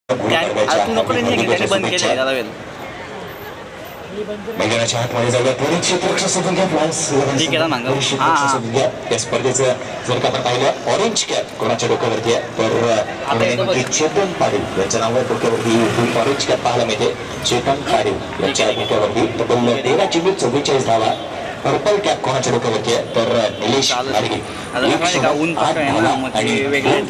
तू नको रे, त्याने बंद केलंय त्याला वेळ. मैदानाच्या आतमध्ये जाऊया. त्वरित क्षेत्ररक्षक शोधून घ्या. ठीक आहे ना मागं. शोधून घ्या. या स्पर्धेचं जर का आपण पाहिलं ऑरेंज कॅप कोणाच्या डोक्यावरती आहे तर चेतन पाटील यांच्या नावावर डोक्यावरती ऑरेंज कॅप पाहायला मिळते. चेतन पाटील यांच्या डोक्यावरती तब्बल 13-44 धावा. पर्पल कॅप कोणाच्या डोक्यावरती आहे तर निलेश गाडगे.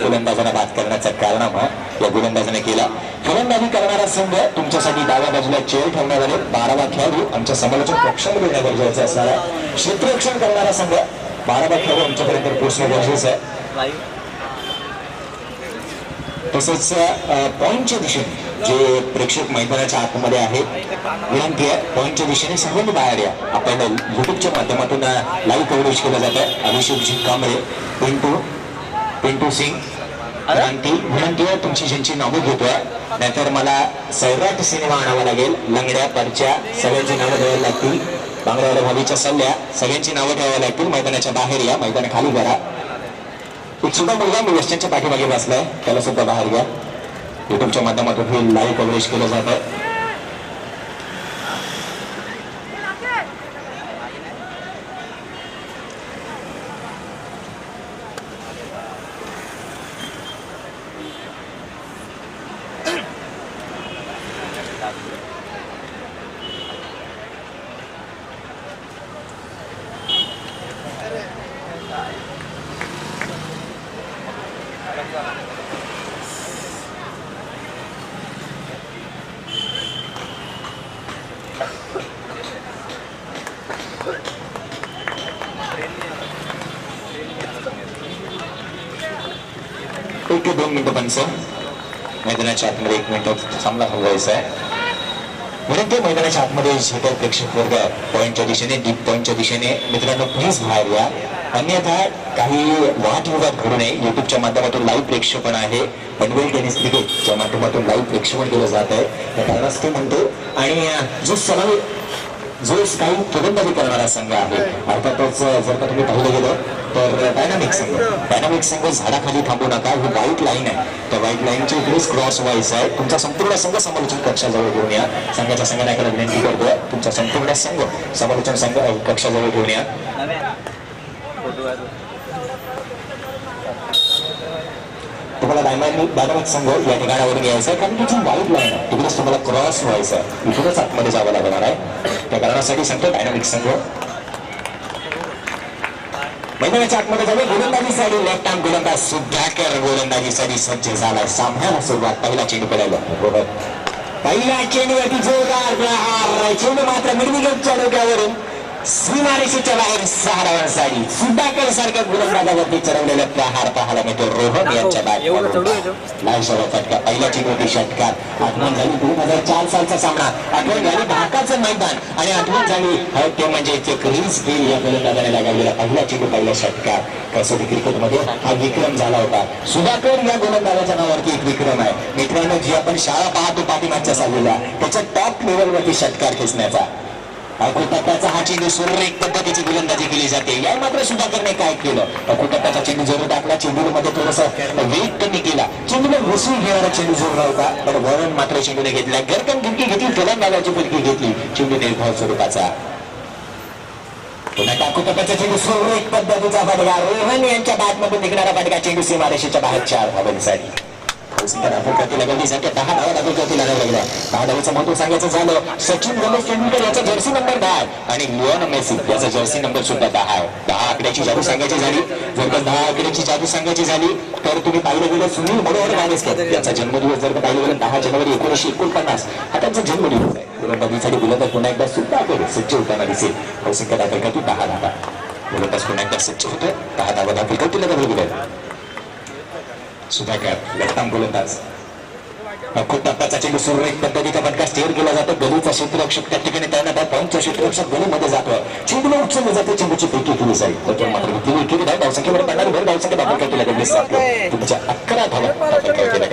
गोलंदाजांना बाद करण्याचा कारनामा या गोलंदाजाने केला. फलंदाजी करणारा संघ तुमच्यासाठी डाव्या बाजूला चेअर ठेवण्यात आले. 12वा खेळाडू आमच्या समालोचन कक्षामध्ये येणं गरजेचं असणार आहे. क्षेत्ररक्षण करणारा संघ 12वा खेळाडू आमच्यापर्यंत पोहोचणं गरजेचं आहे. तसंच पॉईंटच्या दिशेने जे प्रेक्षक मैदानाच्या आतमध्ये आहेत विनंती आहे पॉईंटच्या दिशेने सर्वांनी बाहेर या. आपण युट्यूबच्या माध्यमातून लाईव्ह कव्हरेज केलं जात आहे. अभिषेकजी कांबळे, पिंटू सिंग विनंती आहे तुमची ज्यांची नावं घेतोय नाहीतर मला सैराट सिनेमा आणावा लागेल. लंगड्या परच्या सगळ्यांची नावं द्यावी लागतील. बांगड्याला भावीच्या सल्ल्या सगळ्यांची नावं ठेवावी लागतील. मैदानाच्या बाहेर या. मैदान खाली करा. एक सुद्धा मुलगा मी वेस्टर्नच्या पाठीमागे बसलाय त्याला सुद्धा बाहेर घ्या. युट्यूबच्या माध्यमातून हे लाईव्ह कव्हरेज केलं जात आहे. एक ते 2 मिनिटं पंच मैदानाच्या आतमध्ये 1 मिनिट सामना थांबवायचा आहे. म्हणून ते मैदानाच्या आतमध्ये झेटर प्रेक्षक वर्ग पॉईंटच्या दिशेने डीप पॉईंटच्या दिशेने मित्रांनो प्लीज बाहेर या. अन्यथा काही वादविवाद घडू नये. युट्यूबच्या माध्यमातून लाईव्ह प्रेक्षेपण आहे. पनवेल टेनिस क्रिकेटच्या माध्यमातून लाईव्ह प्रेक्षेपण केलं जात आहे. त्या कारणास ते म्हणतो. आणि जो काही फलंदाजी करणारा संघ आहे अर्थातच जर का तुम्ही पाहिलं गेलं तर डायनामिक संघ झाडाखाली थांबू नका. ही व्हाईट लाईन आहे. त्या व्हाईट लाईनच्या इकडेच क्रॉस व्हायचं आहे. तुमचा संपूर्ण संघ समालोचन कक्षाजवळ घेऊन या. संघाच्या संघनायकाला विनंती करतोय तुमचा संपूर्ण संघ समालोचन संघ कक्षाजवळ घेऊन या. तुम्हाला डायनामिक संघ या ठिकाणावरून यायचं आहे कारण तुझी व्हाईट लाईन आहे. तिकडेच तुम्हाला क्रॉस व्हायचं आहे. इथूनच आतमध्ये जावं लागणार आहे. त्या कारणासाठी सांगतो डायनामिक संघ मैदानाच्या आतमध्ये जावे. गोलंदाजीसाठी लेफ्ट आर्म गोलंदाज सुधाकर गोलंदाजीसाठी सज्ज झालाय. सामन्याला सुरुवात. पहिला चेंडू पडायला पहिल्या चेंडूवरती जोरदार प्रहार. चेंडू मात्र मिडविकेटच्या डोक्यावरून सीमारेषेच्या बाहेर 6 धावांसाठी सुधाकर सारख्या गोलंदाजावरती चढवलेला प्रहार पाहायला मिळतो. रोहन यांच्या लाईव्ह फटका. पहिल्या चेंडूवरती षटकार. आठवण झाली 2004 सालचा सामना. आठवण झाली ढाकाचं मैदान आणि आठवण झाली ते म्हणजे क्रीज गिल या गोलंदाजाने लगावलेला पहिला चेंडू पहिला षटकार. कसोटी क्रिकेटमध्ये हा विक्रम झाला होता. सुधाकर या गोलंदाजाच्या नावावरती एक विक्रम आहे मित्रांनो. जी आपण शाळा पाहतो पाठीमागच्या सालीला त्याच्या टॉप लेवलवरती षटकार खेचण्याचा अकुटप्प्याचा हा चेंडू सुरेख पद्धतीची गोलंदाजी केली जाते. या मात्र सुधाकरने काय केलं अकुटप्प्याचा चेंडू जरूर टाकला. चेंडूमध्ये थोडासा वेग कमी केला. चेंडूला घुसून घेणारा चेंडू जोरला होता पण वळण मात्र चेंडूने घेतला. गरकन गिरकी घेतली. फलंदाजाची फलकी घेतली. चेंडू निर्धाव स्वरूपाचा. पुन्हा अकुटप्प्याचा चेंडू सुरेख पद्धतीचा फटका. रोहन यांच्या बॅटमधून निघणारा फटका. चेंडू सीमारेषेच्या बाहेर 4 धावांसाठी. 10 धावा दाखल लागला. 10 धावाचं महत्व सांगायचं झालं सचिन रमेश तेंडुलकर याचा जर्सी नंबर 10 आणि लिओन मेसी याचा जर्सी नंबर सुद्धा 10 आहे. 10 आकड्याची जादू सांगायची झाली. जर का 10 आकड्याची जादू सांगायची झाली तर तुम्ही पाहिलं गेलं सुनील मनोहर गावस्कर याचा जन्मदिवस जर का पाहिलं गेलं 10 जानेवारी 1949 हा त्यांचा जन्मदिवस आहे. गोलंदाजीसाठी गोलंदाज पुन्हा एकदा सुद्धा सज्ज होताना दिसेल. कौशिक दाखल करतो 10 धावा. गोलंदाज पुन्हा एकदा सज्ज होतो. 10 धावा दाखल करतो. सुधाकर लेफ्ट आर्म गोलंदाज. खूप टप्प्याचा चेंडू सुरेख पद्धतीचा फटका स्टेअर केला जातो. गलीचा क्षेत्ररक्षक त्या ठिकाणी तैनात आहे. पॉईंटचा क्षेत्ररक्षक गलीमध्ये जातो. चेंडूला उचलले जाते. चेंडूची फेकी केली जाईल तर मात्र केली नाही. धावसंख्येमध्ये पडणारी भर धावसंख्या दाखल केला गेली. तुमच्या 11 धावा दाखल केल्या.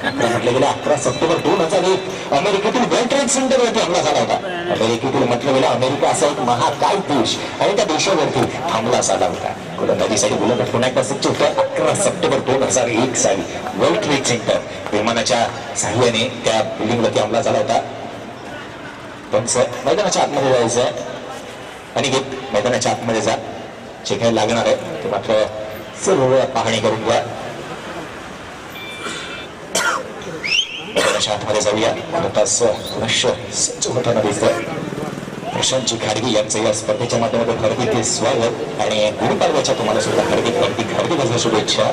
11 म्हटलं गेलं 11 सप्टेंबर 2001 अमेरिकेतील वर्ल्ड ट्रेड सेंटरवरती हमला झाला होता. अमेरिकेतील म्हटलं गेलं अमेरिका असा एक महाकाय देश आणि त्या देशावरती हमला झाला होता. गोलंदाजीसाठी गोलंदाज पुन्हा एकदा सज्ज होतं 11 सप्टेंबर 2001 साली वर्ल्ड ट्रेड सेंटर विमानाच्या साह्याने त्या बिल्डिंगवरती हमला झाला होता. पण मैदानाच्या आतमध्ये जायचं आणि मैदानाच्या आतमध्ये जा जे काही लागणार आहे ते मात्र सर्व पाहणी करून घ्या. मैदानाच्या आतमध्ये जाऊया. सज्ज होताना दिसतंय प्रशांतजी खाडगी यांचं या स्पर्धेच्या माध्यमातून हार्दिक स्वागत आणि गुरुपर्वाच्या तुम्हाला सुद्धा हार्दिक शुभेच्छा.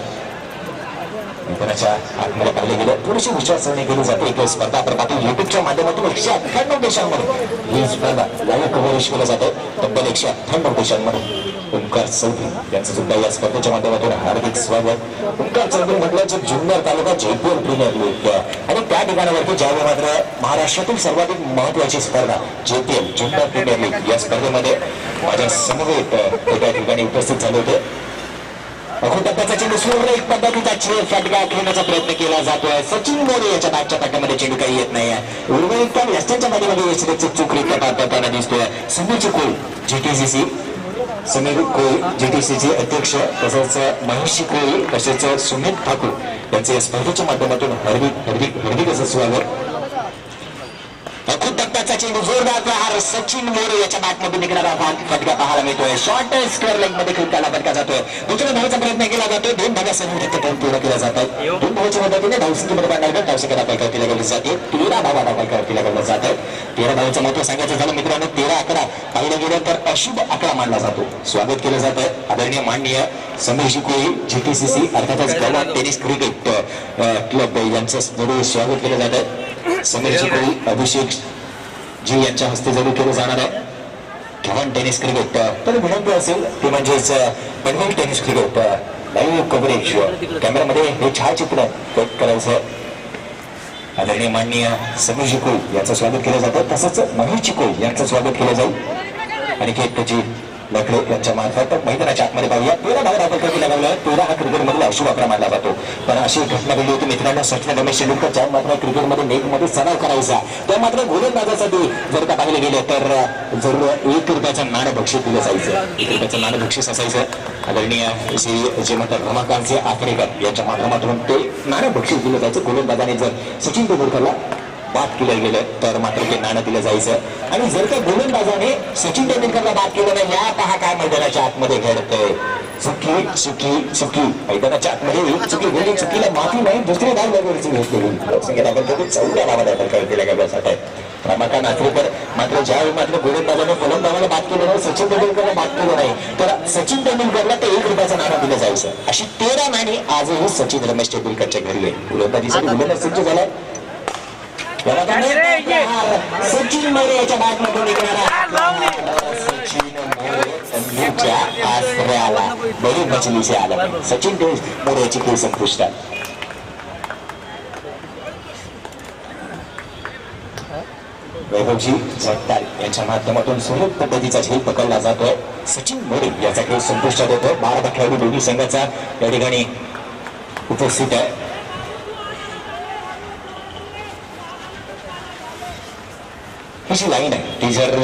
मैदानाच्या आतमध्ये पाहिले गेलं थोडीशी विचारसरणी केली जाते. एक स्पर्धा प्रभाती युट्यूबच्या माध्यमातून 198 देशांमध्ये ही स्पर्धा लाईव्ह कव्हरेज केलं जातं. तब्बल 198 देशांमध्ये ओंकार चौधरी यांचं सुद्धा या स्पर्धेच्या माध्यमातून हार्दिक स्वागत. ओंकार चौधरी म्हटलं जे जुन्नर तालुका जयपूर प्रीमियर लीग आणि त्या ठिकाणावरती ज्यावेळी मात्र महाराष्ट्रातील सर्वाधिक महत्वाची स्पर्धा JPL जुन्नर प्रीमियर लीग या स्पर्धेमध्ये माझ्या समवेत एका ठिकाणी उपस्थित झाले होते. टप्प्याचा चेंडू सुरू एक पद्धतीचा छेड फटका खेळण्याचा प्रयत्न केला जातोय. सचिन मोरे याच्या बॅटच्या पट्ट्यामध्ये चेंडू काही येत नाही. उर्वरित काम यष्ट्यांच्या मध्ये यशरेचे चुकरीत करताना दिसतोय. समीर कोळी GTCC समीर कोळी GTCC अध्यक्ष तसंच महेश कोळी तसेच सुमित ठाकूर यांचे या स्पर्धेच्या माध्यमातून हार्दिक असं स्वागत. टप्प्याचा चेंडू जोरदार प्रहार सचिन मोरे याच्या बॅटमधून निघणारा फटका पाहायला मिळतोय. शॉर्ट स्क्वेअर लेग मध्ये त्याला फटका जातोय. दुसऱ्या धावाचा प्रयत्न केला जातोय. 2 धाव्यासह पूर्ण केला जातात. 2 धावाच्या मदतीने धावसंख्येमध्ये पाडण्यावर धावसंख्या दाखल केल्या गेली जाते. 13 धावा दाखल केल्या गेल्या जातात. 13 धावांचं महत्व सांगायचं झालं मित्रांनो 13-11 पाहिलं गेलं तर अशुभ आकडा मानला जातो. स्वागत केलं जातं आदरणीय माननीय समीरजी कोळी GTCC अर्थातच गोवा टेनिस क्रिकेट क्लब यांचं स्वागत केलं जातं. समीरजी कोळी अभिषेक जी यांच्या हस्ते जरूर केलं जाणार आहे. धवन टेनिस क्रिकेट तर विनंती असेल ते म्हणजेच Panvel tennis cricket live coverage कॅमेरामध्ये हे छायाचित्र कैद करायचं. आदरणीय माननीय समीरजी कोळी यांचं स्वागत केलं जातं. तसंच महेशजी कोळी यांचं स्वागत केलं जाईल. आणि जी लकडे यांच्या मार्फत मैदानाच्या आतमध्ये पाहूया. 13 धावा दाखल केल्या गेल्या. 13 हा क्रिकेटमधील अशुभ आकडा मानला जातो. पण अशी घटना घडली होती मित्रांनो सचिन रमेश तेंडुलकर ज्या मात्र क्रिकेटमध्ये नेटमध्ये सराव करायचा त्या मात्र गोलंदाजासाठी जर का पाहिले गेले तर जरूर 1 रुपयाचं नाणं बक्षीस दिलं जायचं. 1 रुपयाचं नाणं बक्षीस असायचं. आदरणीय जे म्हणतात रमाकांतचे आखरेकर यांच्या माध्यमातून ते नाणं बक्षीस दिलं जायचं. गोलंदाजाने जर सचिन तेंडुलकरला बाद केलं गेलं तर मात्र ते नाणं दिलं जायचं. आणि जर का गोलंदाजाने सचिन तेंडुलकरला बाद केलं नाही या पहा काय मैदानाच्या आतमध्ये घडतंय. चुकी मैदानाच्या आतमध्ये एक चुकी गेली. चुकीला माफी नाही. दुसरी धाव लगेच घेतली गेली. लोकसंख्या दाखल 14 धावा दाखल केल्या गेल्या. रमाकांत आखरेकर मात्र ज्यावेळी मात्र गोलंदाजाने फलंदाजाला बाद केलं नाही सचिन तेंडुलकरला बाद केलं नाही तर सचिन तेंडुलकरला ते 1 रुपयाचं नाणं दिलं जायचं. अशी 13 नाणी आजही सचिन रमेश तेंडुलकरच्या घरी आहे. गोलंदाजीसाठी गोलंदाज सज्ज झालाय. सचिन मोरे याच्या बॅटमधून निघणारा सचिन मोरेच्या आश्रयाला बडी मछलीचे आलं. सचिन मोरेची खेळ संपुष्टात. वैभवजी जगताल यांच्या माध्यमातून सुलभ पद्धतीचा झेल पकडला जातोय. सचिन मोरे याचा खेळ संपुष्टात येतो. 12 खेळाडू दोन्ही संघाचा या ठिकाणी उपस्थित आहे. ही जी लाईन आहे ती जर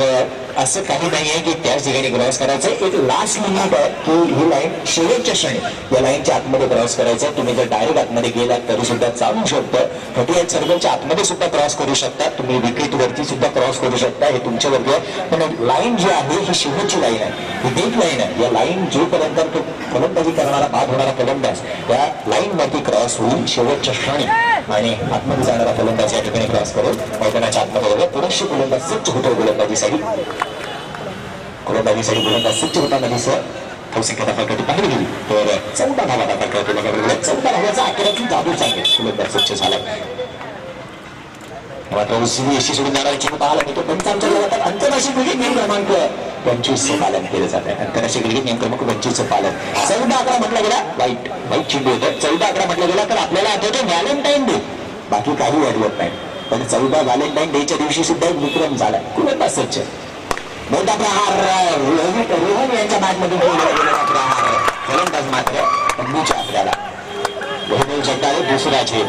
असं काही नाही आहे की त्याच ठिकाणी क्रॉस करायचं. एक लास्ट लिमिट आहे की ही लाईन शेवटच्या क्षणी या लाईनच्या आतमध्ये क्रॉस करायचं. तुम्ही जर डायरेक्ट आतमध्ये गेलात तरी सुद्धा चालू शकतं. 38 सर्कलच्या आतमध्ये सुद्धा क्रॉस करू शकता. तुम्ही विकेट वरती सुद्धा क्रॉस करू शकता. हे तुमच्यावरती आहे. पण लाईन जी आहे ही शेवटची लाईन आहे. ही डेट लाईन आहे. या लाईन जोपर्यंत फलंदाजी करणारा बाद होणारा फलंदाज त्या लाईन वरती क्रॉस होईल शेवटच्या क्षणी आणि आतमध्ये जाणारा फलंदाज या ठिकाणी क्रॉस करेल. मैदानाच्या आतमध्ये पुरेशी गोलंदाज सज्ज होतो. गोलंदाजीसाठी गोलंदाज सज्ज होताना दिसत धावसंख्या दाखल करते पाहिली गेली तर 14 धावा दाखल करते. 14 धावाचा आकड्यातून जादू सांगेल. गोलंदाज सज्ज झाला. मात्र अशी सोडून जाणारा चेंडू पाहायला मिळतो. पंचांच्या जगात आंतरराष्ट्रीय क्रिकेट नियम क्रमांक 25 पालन केलं जात आहे. आंतरराष्ट्रीय क्रिकेट नियम क्रमांक 25 पालन. 14-11 म्हटलं गेला वाईट चेंडू होतं. 14-11 म्हटलं गेला तर आपल्याला आठवतं व्हॅलेंटाईन डे. बाकी काही आठवत नाही. पण 14 व्हॅलेंटाईन डेच्या दिवशी सुद्धा एक विक्रम झाला. गोलंदाज सज्ज. मोठा प्रहार रोहन यांच्या बॅटमधून प्रहार. फलंदाज मात्र बंधूच्या आपल्याला वैभव जगताळे दुसरा झेल.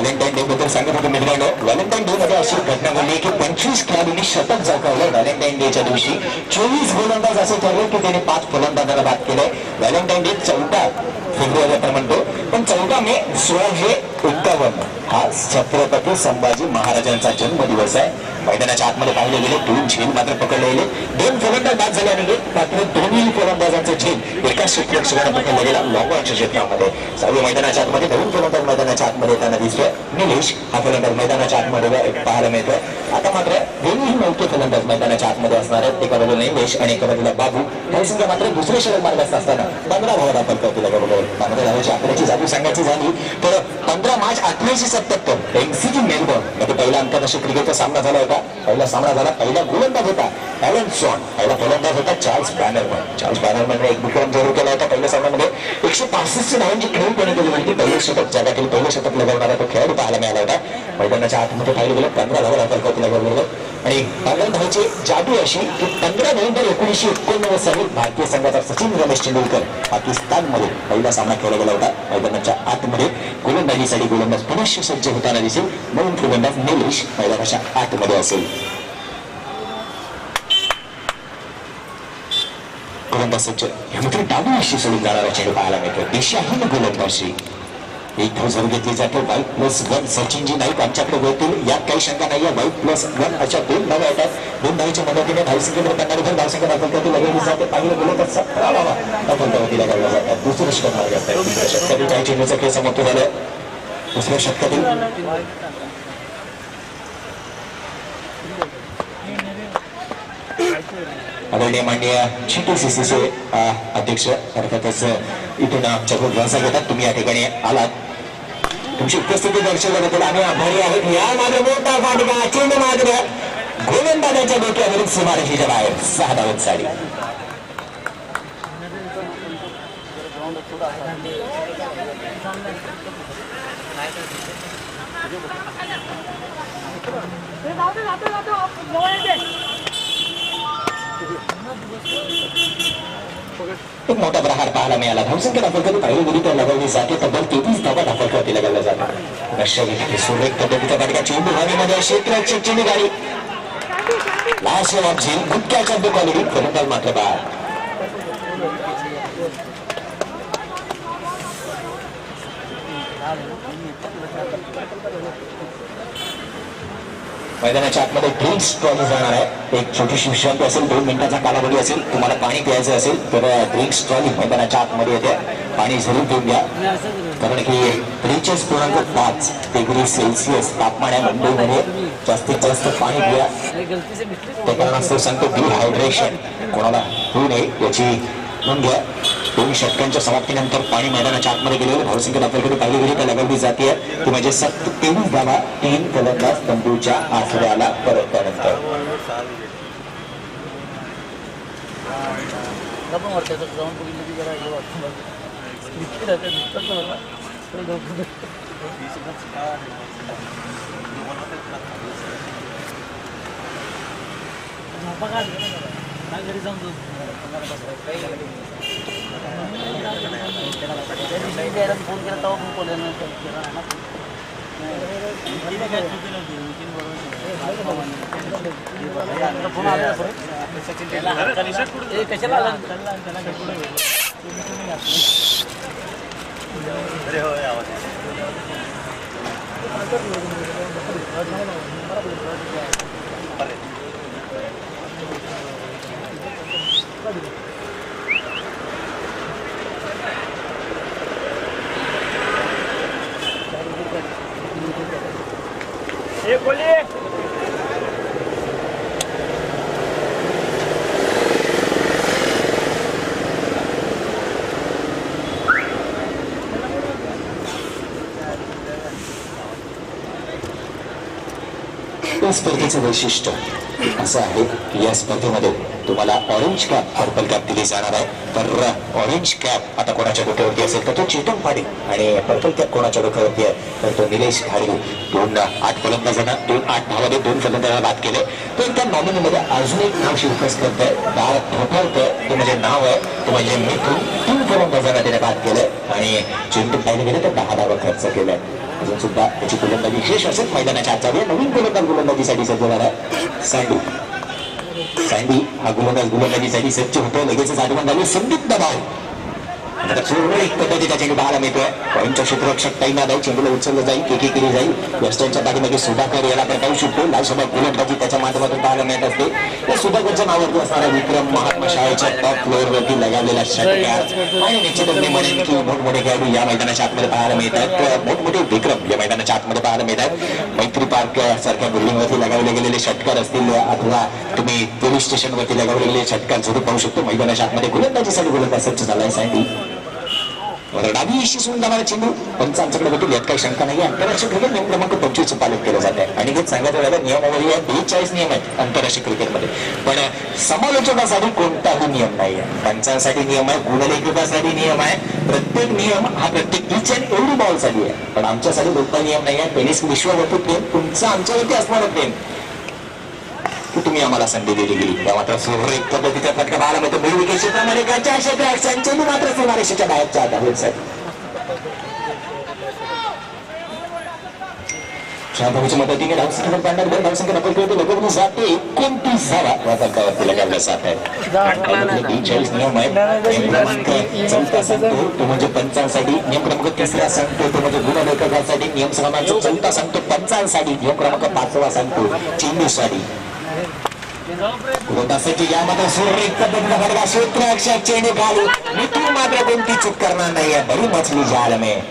व्हॅलेंटाईन डे बद्दल सांगत होतो मित्रांनो. व्हॅलेंटाईन डे मध्ये अशी घटना घडली की 25 खेळाडूंनी शतक झळकावलं व्हॅलेंटाईन डेच्या दिवशी. 24 गोलंदाज असे ठरले की त्याने 5 फलंदाजाला बाद केले. व्हॅलेंटाईन डे 14 फेब्रुवारी आपण म्हणतो, पण 14 मे 1651 हा छत्रपती संभाजी महाराजांचा जन्मदिवस आहे. मैदानाच्या आतमध्ये पाहिले गेले 2 झेल मात्र पकडले गेले. 2 फलंदाज बाद झाले आणि मात्र दोन्ही फलंदाजांचा झेल एका क्षेत्ररक्षकाने पकडला गेला लॉंगॉनच्या क्षेत्रामध्ये. सर्व मैदानाच्या आतमध्ये 2 फलंदाज मैदानाच्या आतमध्ये येताना दिसतोय. निलेश हा फलंदाज मैदानाच्या आतमध्ये पाहायला मिळतोय. आता मात्र दोन्ही नौके फलंदाज मैदानाच्या आतमध्ये असणार आहेत. एका बाजूला निलेश आणि एका बाजूला बाबू. काही संघ मात्र दुसरे षटक मार्गात असताना 15 धावा दाखल करतील. 15 धावाची आकड्याची जादू सांगायची झाली तर 15 मार्च 1877 एमसीजी मेलबर्न मध्ये पहिला आंतरराष्ट्रीय क्रिकेटचा सामना झाला होता. पहिला सामना झाला. पहिला गोलंदाज होता ॲलन सॉन. पहिला फलंदाज होता चार्ल्स बॅनरमन. चार्ल्स बॅनरमनने एक विक्रम जरूर केला होता. पहिल्या सामन्यामध्ये 165 धावांची खेळीपणे केली होती. पहिले शतक जगातील पहिले शतक लगावणारा तो खेळाडू पाहायला मिळाला होता. मैदानाच्या आतमध्ये पाहिलं गेलं 15 धावा दाखल करतील आणि 15 धावाची जादू अशी की 15 नोव्हेंबर 1989 साली भारतीय संघाचा सचिन रमेश तेंडुलकर पाकिस्तानमध्ये पहिला सामना खेळला गेला होता. मैदानाच्या आतमध्ये गोलंदाजीसाठी गोलंदाज पुनश्च सज्ज होताना दिसेल. म्हणून गोलंदाज निलेश मैदानाच्या आतमध्ये असेल. गोलंदाज सज्ज मात्र डावी अशी सोडून जाणारा चेंडू पाहायला मिळतो. दिशाहीन गोलंदाजी. एक धाव जरूर घेतली जाते. वाईट+1 सचिनजी नाईक आमच्याकडे होतील यात काही शंका नाही आहे. वाईट+1 अशा 2 धावा येतात. 2 धावेच्या मदतीने धावसंख्येवर करणारी धावसंख्या दाखल करते लगेच जाते. पाहिलं गेलं तर 17 धावा दाखल करतीला करायला जातात. दुसरं षटक मार्ग असतात. दुसऱ्या षटकातील काही चेंडूचा खेळ समाप्त झाला. दुसऱ्या षटकातील आदरणीय माननीय GTCCचे अध्यक्ष अर्थातच इथून आमच्या भरसा घेतात. तुम्ही या ठिकाणी आलात. तुमची उपस्थिती दर्शवल्याबद्दल आम्ही आभारी आहोत. या मागे मोठा फाटका चेंडू मात्र गोलंदाजाच्या डोक्यावरील सीमारेषेच्या बाहेर 6 धावांसाठी. एक मोठा प्रहार पाहायला मिळाला. धावसंख्या दाखल करून पहिली गेली तर लगावली जाते. तब्बल 23 धावा दाखल करते लगावल्या जातात. रष्या सुरेख पद्धतीचा फटका चेंडू हवेमध्ये क्षेत्राची चेंडू गाडी लास्ट ऑफ झेल गुटक्याच्या दुकानी फलंदाज मात्र बाद. मैदानाच्या आतमध्ये ड्रिंक्स ट्रॉली जाणार आहे. एक छोटीशी विश्रांती असेल. 2 मिनिटाचा कालावधी असेल. तुम्हाला पाणी प्यायचं असेल तर ड्रिंक्स ट्रॉली मैदानाच्या आतमध्ये येते. पाणी जरूर पिऊन घ्या कारण की 43.5 डिग्री सेल्सिअस तापमान आहे मुंबईमध्ये. जास्तीत जास्त पाणी पिया. त्या कारणास्तव सांगतो डिहायड्रेशन कोणाला होऊ नये याची नोंद घ्या. 2 षटकांच्या समाप्तीनंतर पाणी मैदानाच्या आतमध्ये गेलेलं धावसंख्या दाखल करून पाहिली गेली तर लगावली जाते. ती म्हणजे 23 धावा 3 फलंदाज तंबूच्या आसऱ्याला परतल्यानंतर. घरी जाऊन फोन केला तेव्हा पण बोलले फोन आला कशाला आला बोलिए स्पर्धेचं वैशिष्ट्य असं आहे की या स्पर्धेमध्ये तुम्हाला ऑरेंज कॅप पर्पल कॅप दिली जाणार आहे. तर ऑरेंज कॅप आता कोणाच्या डोक्यावरती असेल तर तो चेतन पाटील आणि पर्पल कॅप कोणाच्या डोक्यावरती आहे तर तो निलेश खाडे. 2-8 फलंदाजांना 2-8 धावाने 2 फलंदाजांना बाद केले. तर त्या नॉमिनीमध्ये अजून एक नाव शिवकास करत आहे, डाळ ठोठावतं ते म्हणजे नाव आहे तो म्हणजे मिथून. 3 फलंदाजांना त्याने बाद केलंय आणि चेंडू पाहिजे गेले तर 10 धावा खर्च केलाय. अजून सुद्धा त्याची गोलंदाजी विशेष असेल. मैदानाच्या आजच्या नवीन गोलंदाजीसाठी सज्ज होणार आहे सँडी. सँडी हा गोलंदाजीसाठी सज्ज होतो. लगेचच आगमन झाले संदीप दबाव. सुरळीत पद्धतीचा चेंडू पाहायला मिळतोय. पॉईंटच्या क्षेत्ररक्षक तैनात आहे. चेंडूला उचललं जाईल, केकी केली जाईल. वेस्टर्नच्या पाठीमागे सुधाकर याला पण पाहू शकतो. लालसभा गोलंदाजी त्याच्या माध्यमातून पाहायला मिळत असते. त्या सुधाकरच्या नावावरती असणारा विक्रम महात्मा शाळेच्या टॉप फ्लोअरवरती लगावलेला षटकार आणि निश्चितच मी म्हणेन की मोठमोठे खेळाडू या मैदानाच्या आतमध्ये पाहायला मिळतात. मोठमोठे विक्रम या मैदानाच्या आतमध्ये पाहायला मिळतात. मैत्री पार्क सारख्या बिल्डिंगवरती लगावले गेलेले षटकार असतील अथवा तुम्ही पोलीस स्टेशनवरती लगावले गेलेले षटकार जरूर पाहू शकतो. मैदानाच्या आतमध्ये गोलंदाजीसाठी गोलंदाज सज्ज झालाय सँडी. डावी इशी सुंदर चेंडू पंच आमच्याकडे भेटून यात काही शंका नाही. आंतरराष्ट्रीय क्रिकेट नियम क्रमांक 25 पालन केलं जात आहे आणि हे सांगायचं झालं नियमावली आहे. 42 नियम आहेत आंतरराष्ट्रीय क्रिकेटमध्ये. पण समालोचकासाठी कोणताही नियम नाही आहे. पंचांसाठी नियम आहे, गुणलेखकासाठी नियम आहे. प्रत्येक नियम हा प्रत्येक इच अँड एव्हरी बॉलसाठी आहे. पण आमच्यासाठी कोणता नियम नाही आहे. टेनिस विश्वावरती प्रेम तुमचं आमच्यावरती असणार प्रेम की तुम्ही आम्हाला संधी दिली गेली. त्या मात्र सुरळीत पद्धतीचा फटका पाहायला मिळतो. मिळविके क्षेत्रामध्ये घरच्या क्षेत्रात मात्र सीमारेषेच्या बाहेरच्या धावेल साहेब. शांततेच्या मदतीने धावसंख्येवर पाडणार दोन धावसंख्या नकल करतो. लगवली जाते 29 धावा या फलकावरती लगावल्या जात आहेत. 43 नियम आहे. नियम क्रमांक 4 सांगतो तो म्हणजे पंचांसाठी. नियम क्रमांक 3 सांगतो तो म्हणजे गुणलेखकासाठी. नियम क्रमांक 4 सांगतो पंचांसाठी. नियम क्रमांक 5 सांगतो चेंडूसाठी. गोलंदाजाची यामध्ये सुरळीत पद्धतीने फटका क्षेत्ररक्षक चेंडू घालून मिथून मात्र कोणती चूक करणार नाही आहे. बरी मछली जाल में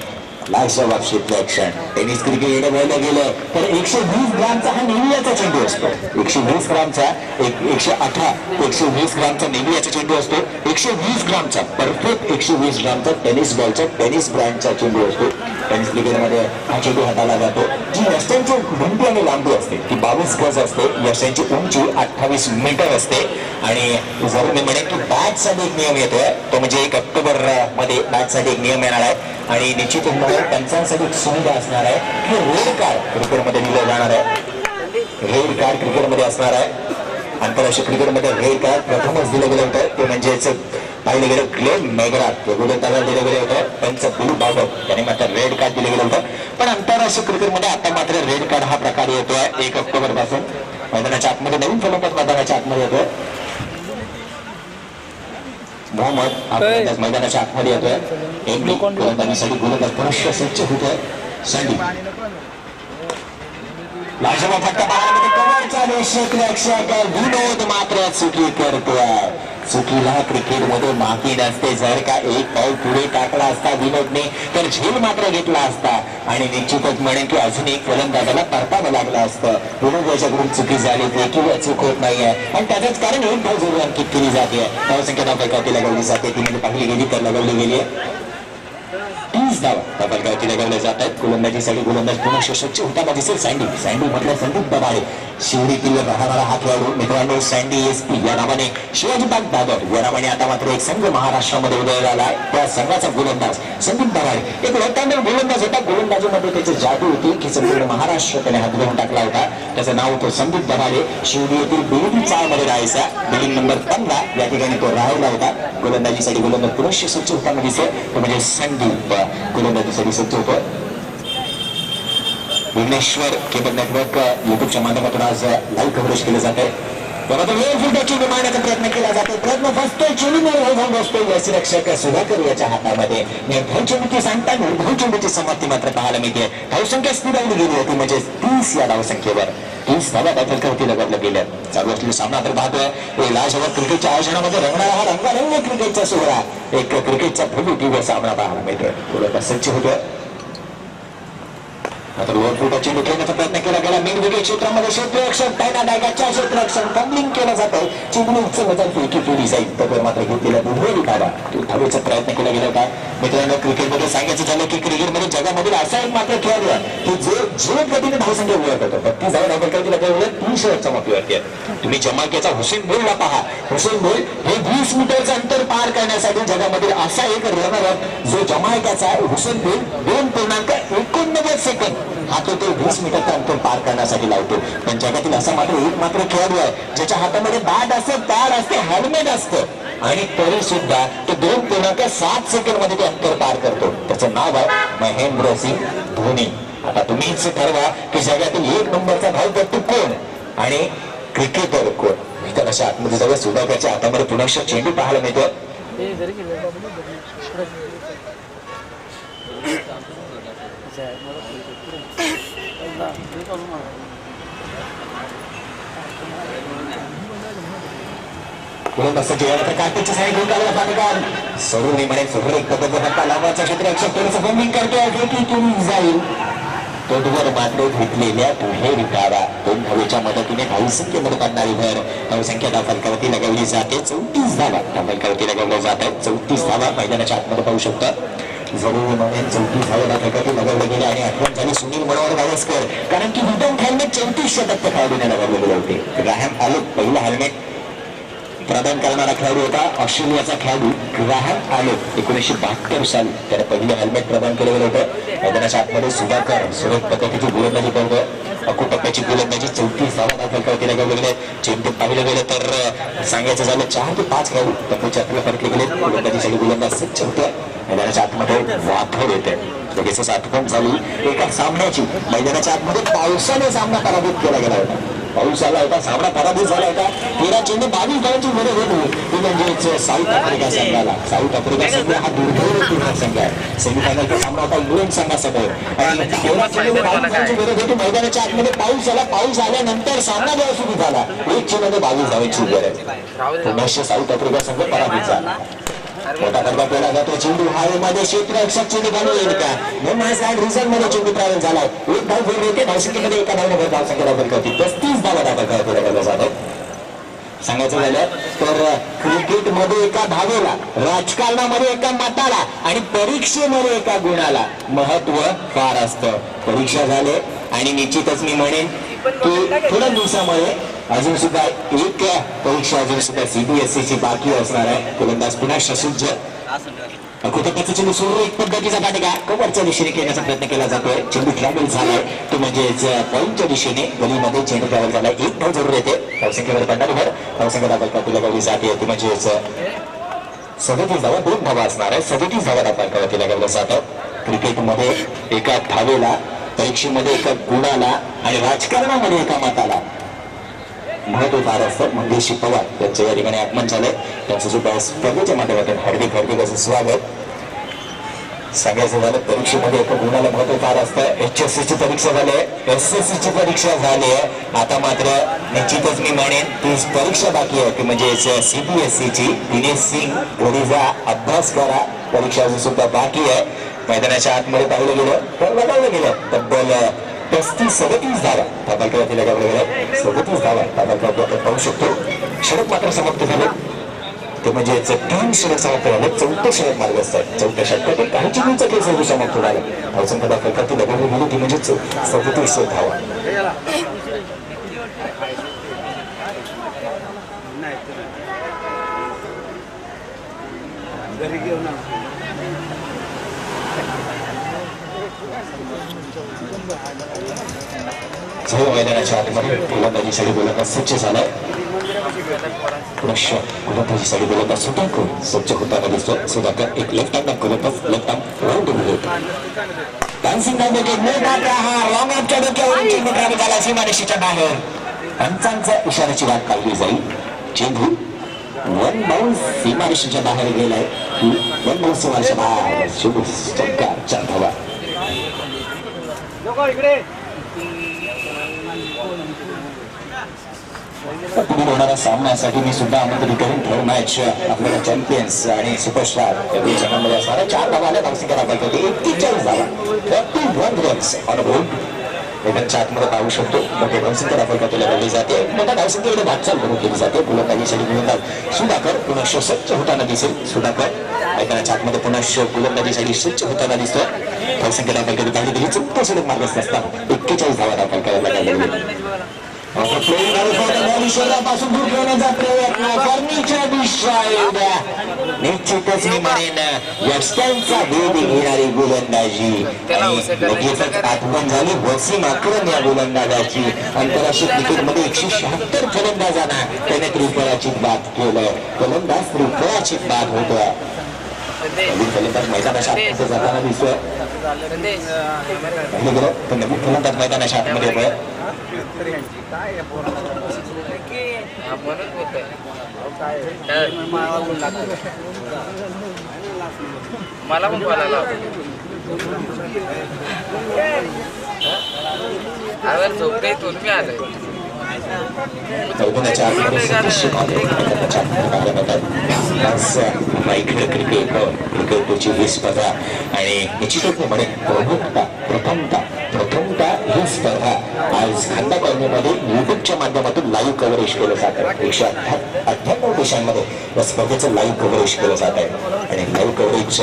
लाजवाब क्षेत्ररक्षण. टेनिस क्रिकेट वळलं गेलं तर 120 ग्रामचा हा नेहमीचा चेंडू असतो. 120 ग्रामचा 118 120 ग्रामचा नेहमीचा चेंडू असतो. 120 ग्रामचा परफेक्ट 120 ग्रामचा टेनिस बॉलचा टेनिस ब्रँडचा चेंडू असतो. टेनिस क्रिकेटमध्ये हा चेंडू हाताळला जातो. जी यष्टांची रुंदी आणि लांबी असते ती 22 गज असते. यष्टांची उंची 28 मीटर असते. आणि जर मी म्हणेन की बॅटसाठी एक नियम येतोय तो म्हणजे 1 ऑक्टोबर मध्ये बॅटसाठी एक नियम येणार आहे आणि निश्चित पंचांसाठी एक सुविधा असणार आहे की रेड कार्ड क्रिकेटमध्ये दिलं जाणार आहे. रेड कार्ड क्रिकेटमध्ये असणार आहे. आंतरराष्ट्रीय क्रिकेटमध्ये रेड कार्ड प्रथमच दिलं गेलं होतं ते म्हणजेच पाहिलं गेलं ग्लेन मेगराथ गोलंदाजाला दिलं गेलं होतं. पंच बिल बाबत त्याने मात्र रेड कार्ड दिलं गेलं होतं. पण आंतरराष्ट्रीय क्रिकेटमध्ये आता मात्र रेड कार्ड हा प्रकार येतोय 1 ऑक्टोबर पासून. मैदानाच्या आतमध्ये नवीन फलंदाज मैदानाच्या आतमध्ये येतोय. मोहम्मद मैदानाच्या आतमध्ये येतोय. गोलंदाजीसाठी गोलंदाज पुरुष सज्ज होतोय सँडी. लाजवाब फटका पाहायला कव्हर चालू क्षेत्ररक्षक विनोद मात्र चुकी करतोय. चुकीला क्रिकेटमध्ये माफी नसते. जर का एक पाऊल पुढे टाकला असता विनोदने तर झेल मात्र घेतला असता आणि निश्चितच म्हणेन की अजून एक फलंदाजाला परतावं लागलं असतं. विनोद याच्याकडून चुकी झाली ती किंवा चूक होत नाहीये आणि त्याचंच कारण एक धाव जरूर अंकित केली जाते. धावसंख्या धावफलकावरती लगवली जाते ती म्हणजे पाहिली गेली तर लगवली गेली आहे 30 धावा धावफलकावरती लगवल्या जात आहेत. गोलंदाजीसाठी गोलंदाज पुन्हा सज्ज होताना दिसेल सँडी. सँडी म्हटलं संदीप दबाळे शिवडीतील राहणारा हा खेळाडू मित्रांनो. सँडी SP या नावाने शिवाजीबाग दादर या नावाने आता मात्र एक संघ महाराष्ट्रामध्ये उदयाला आला. त्या संघाचा गोलंदाज संदीप दबाळे एक लेफ्ट गोलंदाज होता. गोलंदाजीमध्ये त्याची जादू होती की संपूर्ण महाराष्ट्र त्याने हात घेऊन टाकला होता. त्याचं नाव होतं संदीप दबाळे. शिवडी येथील बेडी चाळमध्ये राहायचा. बिल्डिंग नंबर 15 या ठिकाणी तो राहिला होता. गोलंदाजीसाठी गोलंदाज पुरुष सज्ज होताना दिसेल तो म्हणजे संदीप गोलंदाजीसाठी सज्ज होतो. भुवनेश्वर केबल नेटवर्क युट्यूबच्या माध्यमातून आज लाईव्ह कव्हरेज केलं जात आहे. वेळ फुटाची मारण्याचा प्रयत्न केला जातो. प्रयत्न फसतोय. चेंडूवर बसतोय यष्टिरक्षक सुधाकर याच्या हातामध्ये. धावचेंडूची सांगता धावचेंडूची समाप्ती मात्र पाहायला मिळते. धावसंख्या स्थिरावली गेली होती म्हणजे 30 या धावसंख्येवर 30 धावा धावफलकावरती लगवलं गेलं. चालू असलेला सामना तर पाहतोय लाजवाब क्रिकेटच्या आयोजनामध्ये रंगणारा हा रंगारंग क्रिकेटचा सोहळा एक क्रिकेटचा भव्य टीव्हीवर सामना पाहायला मिळतोय. गोलंदाज सज्ज होतोय. आता लोअर फुटा चेंडू खेळण्याचा प्रयत्न केला गेला मेघवेगळे क्षेत्रामध्ये क्षेत्ररक्षक टायना डायगाच्या क्षेत्ररक्षण फंबलिंग केलं जातं चेंडू उचलण्याचा फेकी फेरी जाईल तर मात्र घेतलेला दुहेरी धावा तो धावेचा प्रयत्न केला गेला होता मित्रांनो क्रिकेटमध्ये सांगायचं झालं की क्रिकेटमध्ये जगामधील असा एक मात्र खेळाडू आहे की जो गतीने धावसंख्या मिळवत होतो 32 धावा धावत केला गेला 300 रनच्या माफीवरती आहे तुम्ही जमाकेचा हुसेन बोलला पहा हुसेन बोल हे 20 मीटरचं अंतर पार करण्यासाठी जगामधील असा एक रनर आहे जो जमायकाचा हुसेन बोल 2.89 सेकंद हा तो 20 मीटरचं अंतर पार करण्यासाठी लावतो पण जगातील असा मात्र खेळाडू आहे ज्याच्या हातामध्ये बॅट असते पॅड असते हेल्मेट असतं आणि तरी सुद्धा तो 2.7 सेकंड मध्ये ते अंतर पार करतो त्याचं नाव आहे महेंद्रसिंग धोनी आता तुम्हीच ठरवा की जगातील 1 नंबरचा धावपटू कोण आणि क्रिकेटर कोण इतर अशा आतमध्ये सगळं सुधाकरच्या हातामध्ये पुन्हा चेंडू पाहायला मिळतो कार्तिकच्या साईड घेऊन आलेला पाठीकार सरून म्हणे सुरू एक पद्धत लांबाचा क्षेत्ररक्षक थोडंसं बंदिंग करतो जाईल तोडवर मात्र घेतलेल्या दुहेरी धावा 2 धावेच्या मदतीने धावसंख्येमध्ये काढणारी भर धावसंख्या दाखलकरती लगावली जाते 34 धावा दाखलकरती लगावल्या जात आहेत 34 धावा मैदानाच्या आतमध्ये पाहू शकता जरूर म्हणून 34 धावा दाखलकरती लगावले गेले आणि आठवण झाली सुनील मनोहर गावस्कर कारण की विदम हेल्मेट 34% खेळाडूने लगावले गेले होते ग्राहम आलोक पहिला हेल्मेट प्रदान करणारा खेळाडू होता ऑस्ट्रेलियाचा खेळाडू ग्राहम आलोक 1972 साली त्याने पहिले हेल्मेट प्रदान केलं गेलं होतं मैदानाच्या आतमध्ये सुधाकर सुरेख पद्धतीची गोलंदाजी करतो अकुटप्प्याची गोलंदाजी 34 धावा दाखल करते लगावले गेले चेंडू पाहिलं गेलं तर सांगायचं झालं 4 ते 5 खेळाडू टप्प्याच्या आतमध्ये परतले गेले गोलंदाजीसाठी गोलंदाज सज्ज होते मैदानाच्या आतमध्ये वाफर येते लगेचच आठवण झाली एका सामन्याची मैदानाच्या आतमध्ये पावसाने सामना पराभूत केला गेला होता पाऊस आला होता सामना पराभूत झाला होता 13 चेंडू 22 धावांची मदत होती ती म्हणजे साऊथ आफ्रिका संघाला साऊथ आफ्रिका संघ हा दुर्दैवी संघ आहे सेमीफायनलचा सामना होता इंग्लंड संघासमोर आणि 13 चेंडू 22 धावांची मदत होती मैदानाच्या आतमध्ये पाऊस आला पाऊस आल्यानंतर सामना जेव्हा सुरू झाला 1 चेंडूमध्ये 22 धावांची गरज पुन्हा साऊथ आफ्रिका संघ पराभूत झाला मोठा फटका केला जातो चेंडू हवेमध्ये क्षेत्ररक्षक चेंडू बनवून येईल का म्हणून रिझल्ट मध्ये चेंडू ट्रॅव्हल झाला 1 धाव घेऊन येते धावसंख्येमध्ये एका धावने धावसंख्या दाखल करते 35 धावा दाखल करते जातात सांगायचं झालं तर क्रिकेटमध्ये एका धावेला राजकारणामध्ये एका मताला आणि परीक्षेमध्ये एका गुणाला महत्व फार असतं परीक्षा झाले आणि निश्चितच मी म्हणेन की थोड्या दिवसामध्ये अजून सुद्धा एक परीक्षा अजून सुद्धा CBSE ची बाकी असणार आहे गोलंदाज पुन्हा ससुज्ज कुठे चेंडू सुरू एक पद्धतीचा पाठीका कव्हरच्या दिशेने खेळण्याचा प्रयत्न केला जातोय चेंडू ट्रॅव्हल झालाय तो म्हणजेच पॉईंटच्या दिशेने गलीमध्ये चेंडू ट्रॅव्हल झालाय 1 धाव जरूर येते धावसंख्येवर पडणारी भर धावसंख्या दाखल करती लगावली जाते ती म्हणजेच 37 धावा 2 धावा असणार आहे 37 धावा दाखल करती लगावल्या जातात क्रिकेटमध्ये एका धावेला परीक्षेमध्ये एका गुणाला आणि राजकारणामध्ये एका मताला महत्व फार असतं मंगेश पवार त्यांचं या ठिकाणी आगमन झालंय त्यांचं सुद्धा स्पर्धेच्या माध्यमातून हार्दिक असं स्वागत सांगायचं झालं परीक्षेमध्ये एका गुणाला महत्व फार असतं HSC ची परीक्षा झाली आहे SSC ची परीक्षा झाली आहे आता मात्र निश्चितच मी म्हणेन ती परीक्षा बाकी आहे ती म्हणजे CBSE ची दिनेश सिंग घरी जा अभ्यास करा परीक्षा अजून सुद्धा बाकी आहे मैदानाच्या आतमध्ये पाहिलं गेलं तर लगावलं गेलं तब्बल 35-37 धावा दाखल करत लगावलं गेलं 37 धावा दाखल करत आपण पाहू शकतो षटक मात्र समाप्त झालं ते म्हणजे 3 षटक समाप्त झाले 4थं षटक मार्ग असतात 4थ्या षटकातून काही चेंडूंचा खेळ सर्व समाप्त झाला धावसंख्या दाखल करते लगावली गेली ती म्हणजे 37 धावा मैदानाच्या आतमध्ये गोलंदाजीसाठी गोलंदाज सज्ज झालाय गोलंदाजीसाठी गोलंदाज सुधाकर सज्ज होताना दिसतो सुधाकर एक लेफ्ट हँड गोलंदाज left hand round dancing long ऑफच्या डोक्यावरून चेंडू ट्रॅव्हल झाला सीमारेषेच्या बाहेर पंचांचा इशाऱ्याची वाट काढली जाईल चेंडू 1 बाउन्स सीमारेषेच्या बाहेर गेलाय 1 बाउन्स सीमारेषेच्या बाहेर चेंडू चमकार 4 धावा पुढील होणाऱ्या सामन्यासाठी मी सुद्धा आमंत्रित करून ठेव मॅच आपल्याला चॅम्पियन्स आणि सुपरस्टार या दोन संघांमध्ये असणाऱ्या 4 धावाल्या धावसंख्या दाखवायची होती. 41 धावा 31 रन्स ऑन बोर्ड मैदानच्या आतमध्ये पाहू शकतो. मोठे धावसंख्या दाखल केली जाते. मोठ्या धावसंख्येकडे वाटचाल सुरू केली जाते. गोलंदाजीसाठी गोलंदाज सुधाकर पुन्हा सज्ज होताना दिसेल. सुधाकर मैदानाच्या आतमध्ये पुन्हा गोलंदाजीसाठी सज्ज होताना दिसतोय. धावसंख्या दाखल केली पाहिजे तरी चुकतो सोडून मार्गस्थ असतात. 41 धावा दाखल करायला लागले. शरीरापासून दूर ठेवण्याचा प्रयत्न फर्निचर निश्चितच मी म्हणेन यष्टांचा भेद घेणारी गोलंदाजी आणि लगेचच आठवण झाली वसीम अक्रम या गोलंदाजाची. आंतरराष्ट्रीय क्रिकेटमध्ये 176 फलंदाजांना त्याने त्रिफळाचीत बाद केलं. फलंदाज त्रिफळाचीत बाद होतोय. फलंदाज मैदानाच्या आतमध्ये जाताना दिसतोय. नवीन फलंदाज मैदानाच्या आतमध्ये येतोय. मला पण बोलायला अगर झोपे तुम्ही आले मैदानाच्या क्रिकेटची ही स्पर्धा आणि निश्चितच मी म्हणेन प्रथमता ही स्पर्धा आज खांदा कॉलनीमध्ये युट्यूबच्या माध्यमातून लाईव्ह कव्हरेज केलं जात आहे. 198 देशांमध्ये या स्पर्धेचं लाईव्ह कव्हरेज केलं जात आहे आणि लाईव्ह कव्हरेज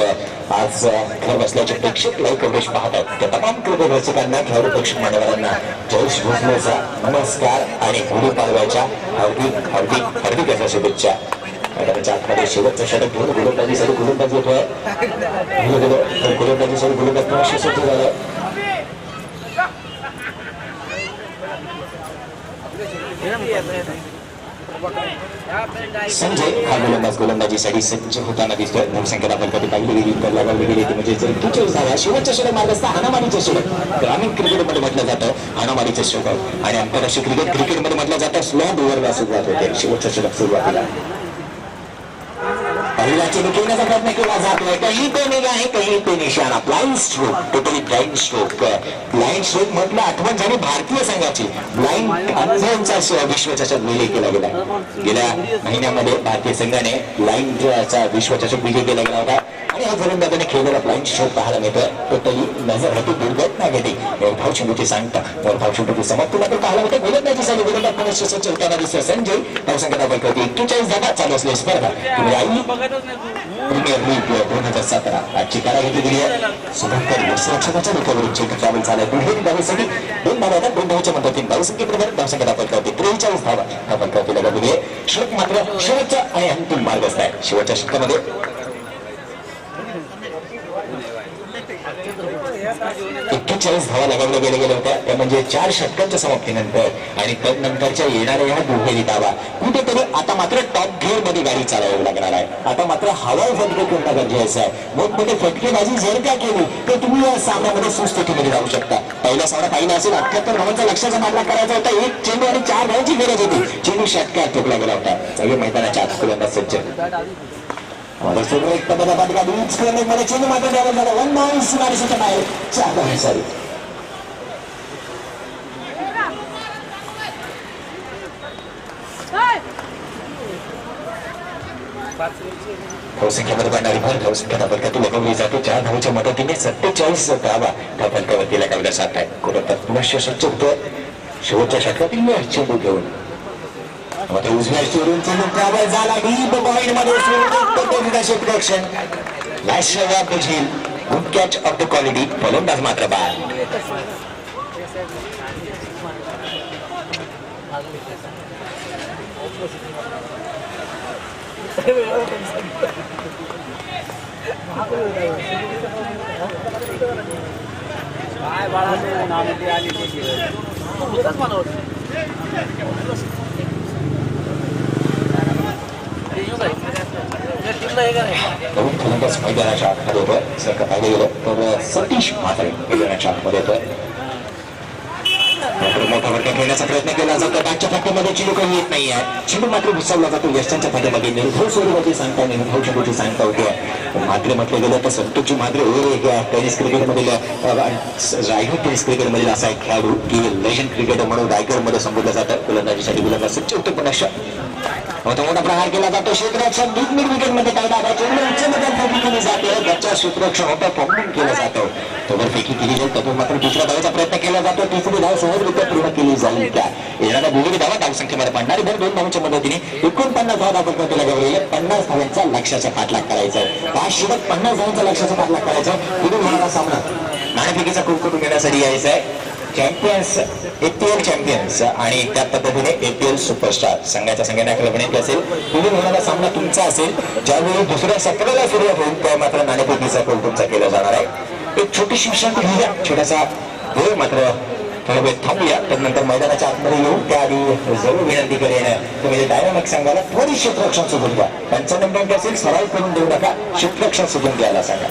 आज घर बसल्याचे प्रेक्षक लाईव्ह कव्हरेज पाहत आहेत. त्या तमाम क्रिकेट रसिकांना खेळाडू प्रेक्षक मान्यवरांना जयेश भोसलेचा नमस्कार आणि गुढीपाडव्याच्या हार्दिक अशा शुभेच्छा. मैदानाच्या आतमध्ये शेवटचं षटक घेऊन गोलंदाजीसाठी गोलंदाज येतोय. गोलंदाजीसाठी गोलंदाज सज्ज झालं. संजय हा गोलंदाजीसाठी सज्ज होताना दिसतोय. धावसंख्या दाखल कधी पाहिली गेली तर लगावली गेली म्हणजे 41 धावा. शेवटच्या षटक मार्गस्थ हाणामारीचं षटक ग्रामीण क्रिकेटमध्ये म्हटलं जातं हाणामारीचं षटक आणि आंतरराष्ट्रीय क्रिकेटमध्ये म्हटलं जातं स्लॉट ओव्हरला सुरुवात होते. शेवटचं षटक सुरुवातीला पहिला चेंडू खेळण्याचा प्रयत्न केला जातोय. कहीं तो निगाह कहीं तो निशाणा. Blind stroke totally blind stroke. Blind stroke म्हटलं आठवण झाली भारतीय संघाची. ब्लाइंड अंधांचा विश्वचषक विजय केला गेला. गेल्या महिन्यामध्ये भारतीय संघाने ब्लाइंडचा विश्वचषक विजय केला गेला होता आणि या फलंदाजाने खेळलेला ब्लाइंड स्ट्रोक पाहायला मिळतोय. टोटली नजर होती दुर्घटना घेते. धाव चेंडूची सांगता धाव चेंडूची समाप्ती मात्र पाहायला मिळते. गोलंदाजीसाठी गोलंदाज पुणे सज्ज होताना दिसतोय. संजय धावसंख्या दाखल करते. 41 धावा चालू असलेली स्पर्धा प्रीमियर लीग 2017 आजची कारागिरी दिली आहे. सुधाकर यष्टांच्या रिकव्हरीचे ट्रॅव्हल झालाय. दुहेरी धावेसाठी 2 धावा आहेत. 2 धावाच्या मदतीने धावसंख्येबरोबर धावसंख्या दाखल करते. 43 धावा दाखल करते. गेली आहे षटक मात्र शेवटचा आणि अंतिम मार्ग असताय. शेवटच्या षटकामध्ये 41 धावा लगावल्या गेल्या होत्या. त्या म्हणजे 4 षटकांच्या समाप्तीनंतर आणि तदनंतरच्या येणाऱ्या ह्या दुहेरी धावा. कुठेतरी आता मात्र टॉप गिअर मध्ये गाडी चालवावी लागणार आहे. आता मात्र हवाई फटके करणं गरजेचं आहे. मोठमोठे फटकेबाजी जर का केली तर तुम्ही या सामन्यामध्ये सुस्थितीमध्ये जाऊ शकता. पहिला सामना पाहिला असेल 78 धावांचा लक्ष्याचा मारला करायचा होता. 1 चेंडू आणि 4 धावांची गरज होती. चेंडू षटकात ठोकला गेला होता. सगळे मैदानाच्या आत गोलंदाज सज्ज. एक पदार्थ मध्ये चेंडू मात्र द्यायला झाला. 1 बॉल सीमारेषेच्या बाहेर 4 धावांसाठी. धावसंख्येमध्ये बनणारी भर धावसंख्या धावफलकातून लगावली जाते. 4 धावांच्या मदतीने 47 धावा धावफलकावरती लगावल्या जात आहेत. गोलंदाज पुन्हा सज्ज होतोय. शेवटच्या षटकातील चेंडू घेऊन उजव्या चेंडून चेंडू ट्रॅव्हल झाला. डीप पॉइंट मध्ये क्षेत्ररक्षण good catch of the quality. फलंदाज मात्र बाद. काय बाळा नावामध्ये आली फलंदाज मैदानाच्या आतमध्ये येतोय. जर का पाहिलं गेलं तर सतीश म्हात्रे मैदानाच्या आतमध्ये येतोय. मात्र मोठा फटका खेळण्याचा प्रयत्न केला जातो. बॅटच्या फटक्यामध्ये चेंडू काही येत नाही आहे. चेंडू मात्र घुसवला जातो. यशांच्या फटक्यामध्ये निर्भव स्वरूपाची सांगता निर्भव चेंडूची सांगता होते. मात्र म्हटलं गेलं तर संतोषजी मात्र टेनिस क्रिकेटमधील रायगड टेनिस क्रिकेटमधील असा एक खेळाडू की लेजंड क्रिकेटर म्हणून रायगडमध्ये संबोधलं जातं. गोलंदाजीसाठी गोलंदाज सच्च उत्तम मोठा प्रहार केला जातो. क्षेत्ररक्षण मिड विकेटमध्ये काय दाबा चेंडू उच्च मध्यात फेकी केली जाते. गच्चा क्षेत्ररक्षण होतं पकडून केलं जातं. तोवर फेकी केली जाईल तोवर मात्र दुसऱ्या धावेचा प्रयत्न केला जातो. तिसरी धाव सहजरित्या पूर्ण केली जाईल. त्या येणाऱ्या दोन्ही धावा धावसंख्येमध्ये पडणारी भर 2 धावांच्या मदतीने 49 धावा आपण केला गेलेले 50 धावांचा लक्ष्याचा पाठलाग करायचा आहे. 5 शिल्लक 50 धावांचा लक्ष्याचा पाठलाग करायचा आहे. पुढे होणारा सामना नाणेफेकीचा कौतुक घेण्यासाठी यायचा आहे. चॅम्पियन्स एपीएल चॅम्पियन्स आणि त्या पद्धतीने एपीएल सुपरस्टार संघाच्या संघाने विनंती असेल. पुढे होणारा सामना तुमचा असेल. ज्यावेळी दुसऱ्या सत्राला सुरुवात होईल त्या मात्र नाणेफेकीचा कौल तुमचा केला जाणार आहे. एक छोटीशी विश्रांती घेऊया. छोटासा वेळ मात्र थोडा वेळ थांबूया. त्यानंतर मैदानाच्या आतमध्ये येऊन त्याआधी जरूर विनंती करेन तुम्ही डायनामिक संघाला त्वरित क्षेत्ररक्षण सोडून द्या. 95 पॉईंट असेल सराव करून देऊ नका. क्षेत्ररक्षण सोडून द्यायला सांगा.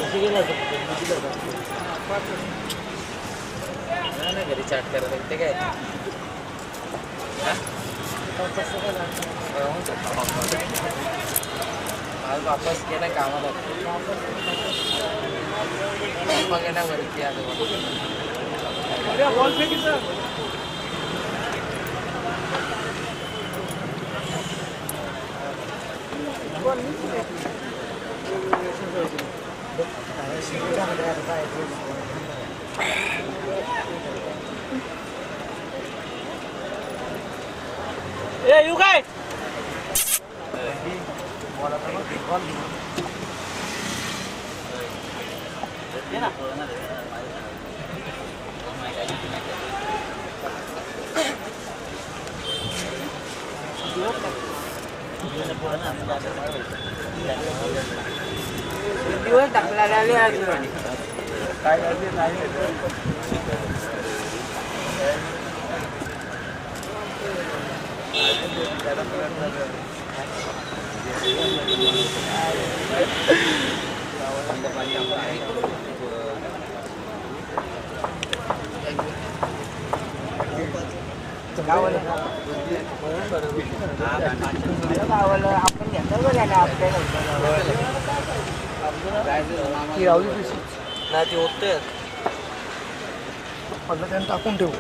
घरी चाट करत होते काय आज वापस गेला कामाला बघायला वरती आलो. येऊ काय दिवस टाकला काय आपण घेतलं बघायला आपल्याला नाही ते होते त्यांना टाकून ठेवू.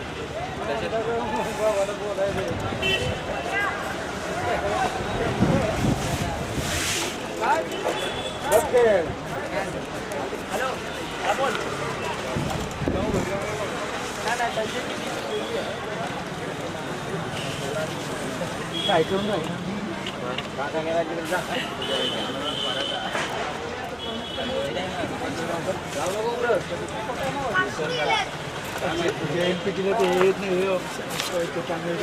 काय ठेवून एनपीटीला ते येत नाही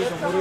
समोर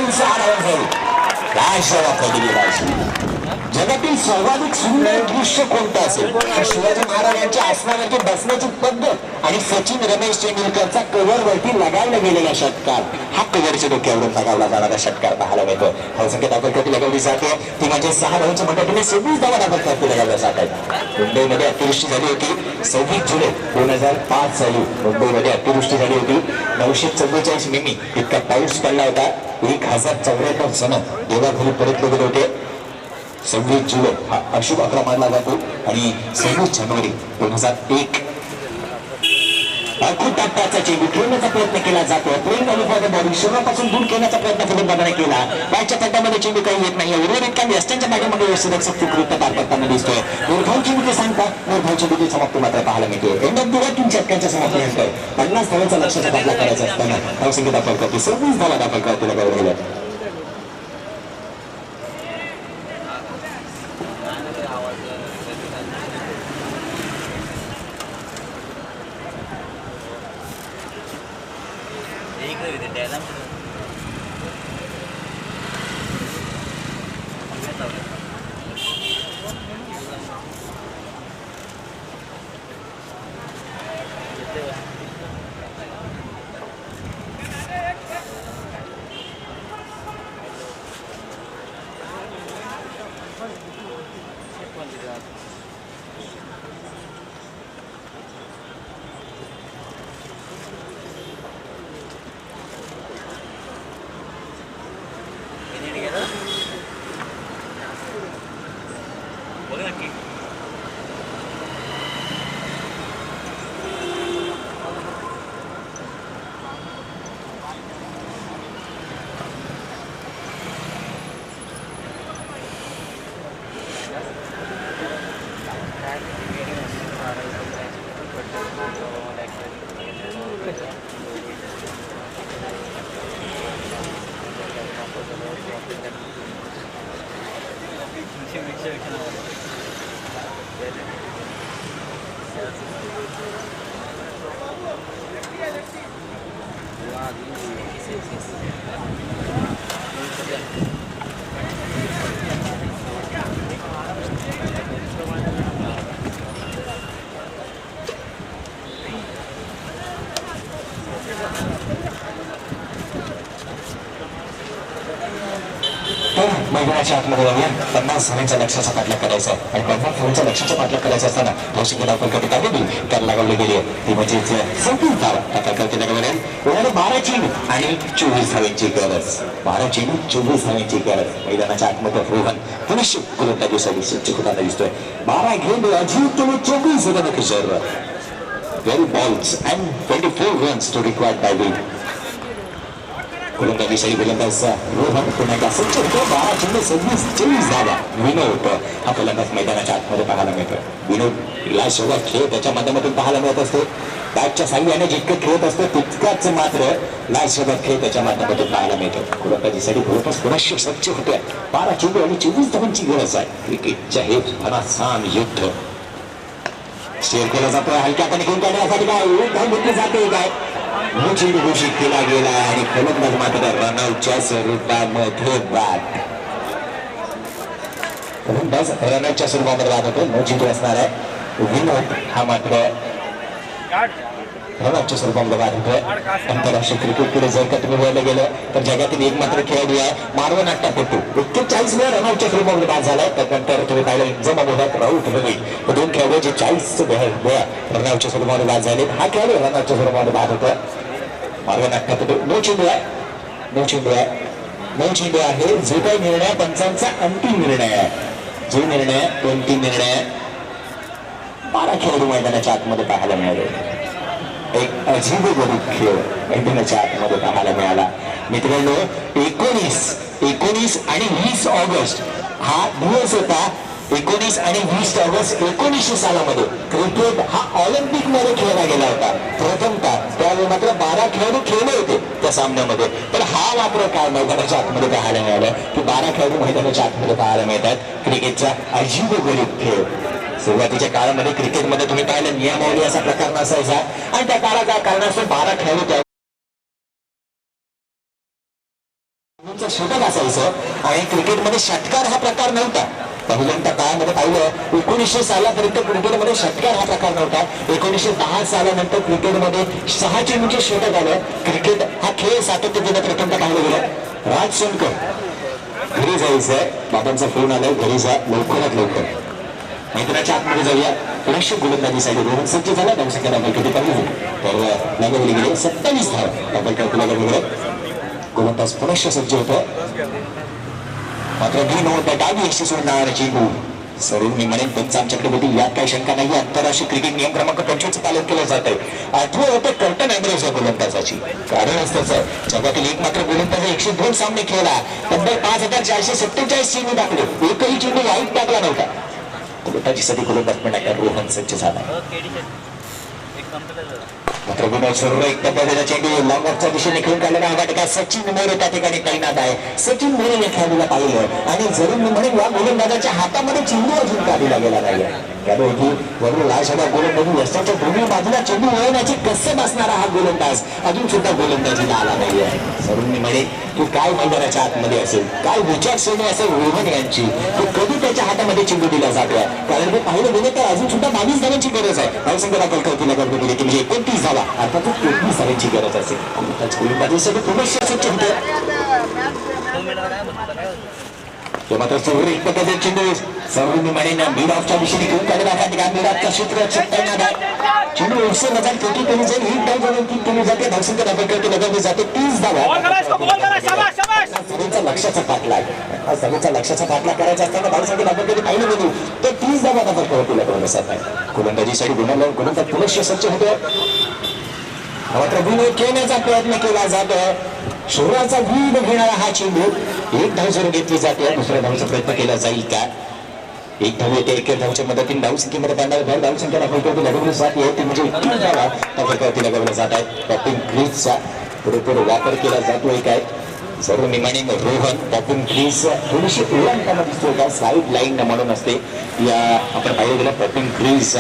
चेंडू 6 धावा झाली. काय शोभा दिली राज. जगातील सर्वाधिक सुंदर दृश्य कोणतं असेल तर शिवाजी महाराजांच्या आसनावरती बसण्याची पद्धत आणि सचिन रमेश तेंडुलकरचा कव्हर वरती लगावला गेलेला षटकार. हा कव्हरच्या डोक्यावरून लगावला जाणारा षटकार पाहायला मिळतो. धावसंख्या दाखल लगावली जाते ती म्हणजे 6 धावांच्या मदतीने 26 धावा दाखल लगावल्या जात आहेत. मुंबईमध्ये अतिवृष्टी झाली होती 26 जुलै 2005 साली. मुंबईमध्ये अतिवृष्टी झाली होती. 944 मिमी इतका पाऊस पडला होता. 1074 जण देवाघरी परतले गेले होते. 26 जुलै हा अशुभ अकरा मानला जातो आणि 26 जानेवारी 2001 खूप टप्प्याचा चेंडू खेळण्याचा प्रयत्न केला जातो. प्लेइंग अलिफाद बॉडी शरीरापासून दूर खेळण्याचा प्रयत्न फलंदाजाने केला. बॅटच्या तट्ट्यामध्ये चेंडू काही येत नाही. उर्वरित काही यष्ट्यांच्या बॅटमध्ये व्यवस्थित कृत्य पार पडताना दिसतोय. निर्धाव चेंडू सांगतात निर्धाव चेंडूची समाप्ती मात्र पाहायला मिळते. एंड ऑफ द 3 षटकांच्या समाप्तीनंतर 50 धावांचा लक्ष्याचा दाखला करायचा असताना धावसंख्या दाखल करते 26 धावा दाखल करते लगावून गेल्या. मैदानाच्या आतमध्ये जाऊया. 50 धावांच्या लक्ष्याचा पाठला करायचा आणि 50 धावांच्या लक्ष्याचा पाठला करायचा असताना धावसंख्या दाखल करत आलेली त्याला लगावली गेली ती म्हणजे 26 धावा दाखल करते लगावल्या. उन्हाळे 12 चेंडू आणि 24 धावांची गरज. 12 चेंडू 24 धावांची गरज. मैदानाच्या आतमध्ये रोहन पुनश्च गोलंदाजीसाठी सज्ज होताना दिसतोय. 12 घेऊन अजिंक्य 24 run. Well balls and 24 runs to required by Will. गोलंदाजीसाठी गोलंदाज रोहन पुन्हा सज्ज होतो. 12 चेंडू 26 धावा. विनोद हा फलंदाज मैदानाच्या आतमध्ये पाहायला मिळतो. विनोद या सोबत खेळ त्याच्या माध्यमातून पाहायला मिळत असतो. बॅटच्या साह्याने जितकं खेळत असतो तितकाच मात्र लाल सोबत खेळ त्याच्या माध्यमातून पाहायला मिळतो. गोलंदाजीसाठी गोलंदाज पुनश्च सज्ज होतोय. 12 चेंडू आणि 24 धावांची गरज आहे. क्रिकेटच्या हे घमासान युद्ध शेअर केला जातोय. हलक्या हाताने खेळ काढण्यासाठी काय धाव घेतली जाते काय चेंडू घोषित केला गेला आणि फलंदाज मात्र रनआउटच्या स्वरूपामध्ये बाद. फलंदाज रनआउटच्या स्वरूपामध्ये बाद होतो. नो चेंडू असणार आहे. विनोद हा मात्र रनआउटच्या स्वरूपामध्ये बाद होतोय. आंतरराष्ट्रीय क्रिकेटकडे जर का तुम्ही वळलं गेलं तर जगातील एक मात्र खेळाडू आहे मार्वन अट्टापट्टू. 41 वेळा रनआउटच्या स्वरूपामध्ये बाद झालाय. त्यानंतर तुम्ही पाहिलं जमाबोधात राऊत रवी 2 खेळाडू जे 40 वेळा रनआउटच्या स्वरूपामध्ये बाद झाले. हा खेळाडू रनआउटच्या स्वरूपामध्ये बाद होतोय. मार्वन अट्टापट्टू. नो चेंडू आहे. नो चेंडू आहे. नो चेंडू आहे. जो काही निर्णय पंचांचा अंतिम निर्णय आहे. जो निर्णय अंतिम निर्णय 12 खेळाडू मैदानाच्या आतमध्ये पाहायला मिळाले. एक अजीब गरीब खेळ मैदानाच्या आतमध्ये पाहायला मिळाला. मित्रांनो 19 आणि 20 ऑगस्ट हा दिवस होता. 19 आणि 20 ऑगस्ट 1900 सालामध्ये क्रिकेट हा ऑलिम्पिक मध्ये खेळला गेला होता प्रथमतः. त्यावेळी मात्र 12 खेळाडू खेळले होते त्या सामन्यामध्ये. तर हा मात्र काय मैदानाच्या आतमध्ये पाहायला मिळालं की 12 खेळाडू मैदानाच्या आतमध्ये पाहायला मिळतात. क्रिकेटचा अजीब गरीब खेळ. सुरुवातीच्या काळामध्ये क्रिकेटमध्ये तुम्ही पाहिलं नियमावली असा प्रकार नसायचा आणि त्या काळाच्या कारणास्तव 12 खेळाडू नंबरचं षटक असायचं आणि क्रिकेटमध्ये षटकार हा प्रकार नव्हता. पहिल्यांदा काळामध्ये पाहिलं 1900 सालापर्यंत क्रिकेटमध्ये षटकार हा प्रकार नव्हता. 1910 सालानंतर क्रिकेटमध्ये 6 चेंडूचे षटक आलं. क्रिकेट हा खेळ सातत्याने प्रथमतः पाहिलं गेलं. राज सोनकर घरी जायचंय, बाबांचा फोन आलाय, घरी जा लवकरात लवकर. मैदानाच्या आतमध्ये जाऊया. पुनश्च गोलंदाजीसाठी रोहन सज्ज झाला. धावसंख्या डबल किती पाहिजे तर लगावली गेले 27 धाव. डबल किती लगावले गोलंदाज पुनश्च सज्ज होतं. मात्र डावी यशस्वी सोडणार चेंडू सरून मी म्हणेन पंच आमच्याकडे होती, यात काही शंका नाही. आंतरराष्ट्रीय क्रिकेट नियम क्रमांक 25 पालन केलं जात आहे. 8वं होतं कर्टन अँड्रेस या गोलंदाजाची. कारण असतंच जगातील एकमात्र गोलंदाज 102 सामने खेळला, तब्बल 5447 चेंडू टाकले, एकही चेंडू वाईट टाकला नव्हता. गोलंदाजीसाठी गोलंदाज पण रोहन सज्ज झाला. मात्र गुन्हा सर्व एक पद्धतीचा चेंडू लॉंग ऑफच्या दिशेने खेळून काढलेला हा घटका सचिन मोरे त्या ठिकाणी तैनात आहे. सचिन मोरे या खेळाडूला पाहिलं आणि जरूर मी म्हणेन या गोलंदाजाच्या हातामध्ये चेंडू अजून काढला गेला नाही. त्यापैकी वरून लाशा गोलंदाजी यशाच्या दोन्ही बाजूला चेंडू वळवण्याची कसम असणारा हा गोलंदाज अजून सुद्धा गोलंदाजीला आला नाही आहे. जरूर मी म्हणेन की काय मैदानाच्या आतमध्ये असेल, काय विचारसरणी असेल रोहन यांची, की कधी त्याच्या हातामध्ये चेंडू दिला जातोय. कारण हे पाहिलं गेलं तर अजून सुद्धा 22 धावांची गरज आहे. धावसंख्या कल्पना करतो गेली की म्हणजे 29 धावा, अर्थात 23 धावांची गरज असेल. गोलंदाजीसाठी पुनश्च सज्ज होते. मात्र चौरे एक पद्धतीचे चेंडू सर्व मी म्हणेन मिड ऑफच्या दिशेने घेऊन काढला. मिड ऑफचा क्षेत्र तैनात आहे. चेंडू 100 कोटी केली जाईल. ही डाव जवळ केली जाते. धावसंख्या डबल करते लगावली जाते. 30 धावा. सगळ्यांचा लक्षाचा पाठलाग, सगळ्यांचा लक्षाचा पाठलाग करायचा असताना धावसंख्या डबल कधी पाहिलं गेली तर 30 धावा डबल करते लगावलं जात आहे. गोलंदाजीसाठी गोलंदाज पुनश्च सज्ज होतो. मात्र गुण खेळण्याचा प्रयत्न केला जातो. शोराचा वीड घेणारा हा चेंडू एक धाव जरूर घेतली जाते. दुसऱ्या धावचा प्रयत्न केला जाईल का? एक धाव येते. एक धावच्या मदतीने धावसंख्येमध्ये पाडणार धावसंख्या लगवली जाते. ती म्हणजे 3 धावा धावती लगवल्या जात आहेत. पॉपिंग क्रीजचा पुरेपूर वापर केला जातोय काय? जरूर मी म्हणेन रोहन पॉपिंग क्रीज थोडीशी ओलांडताना दिसतोय का? साईड लाईन म्हणून असते या आपण पाहिलं गेलं. पॉपिंग क्रीज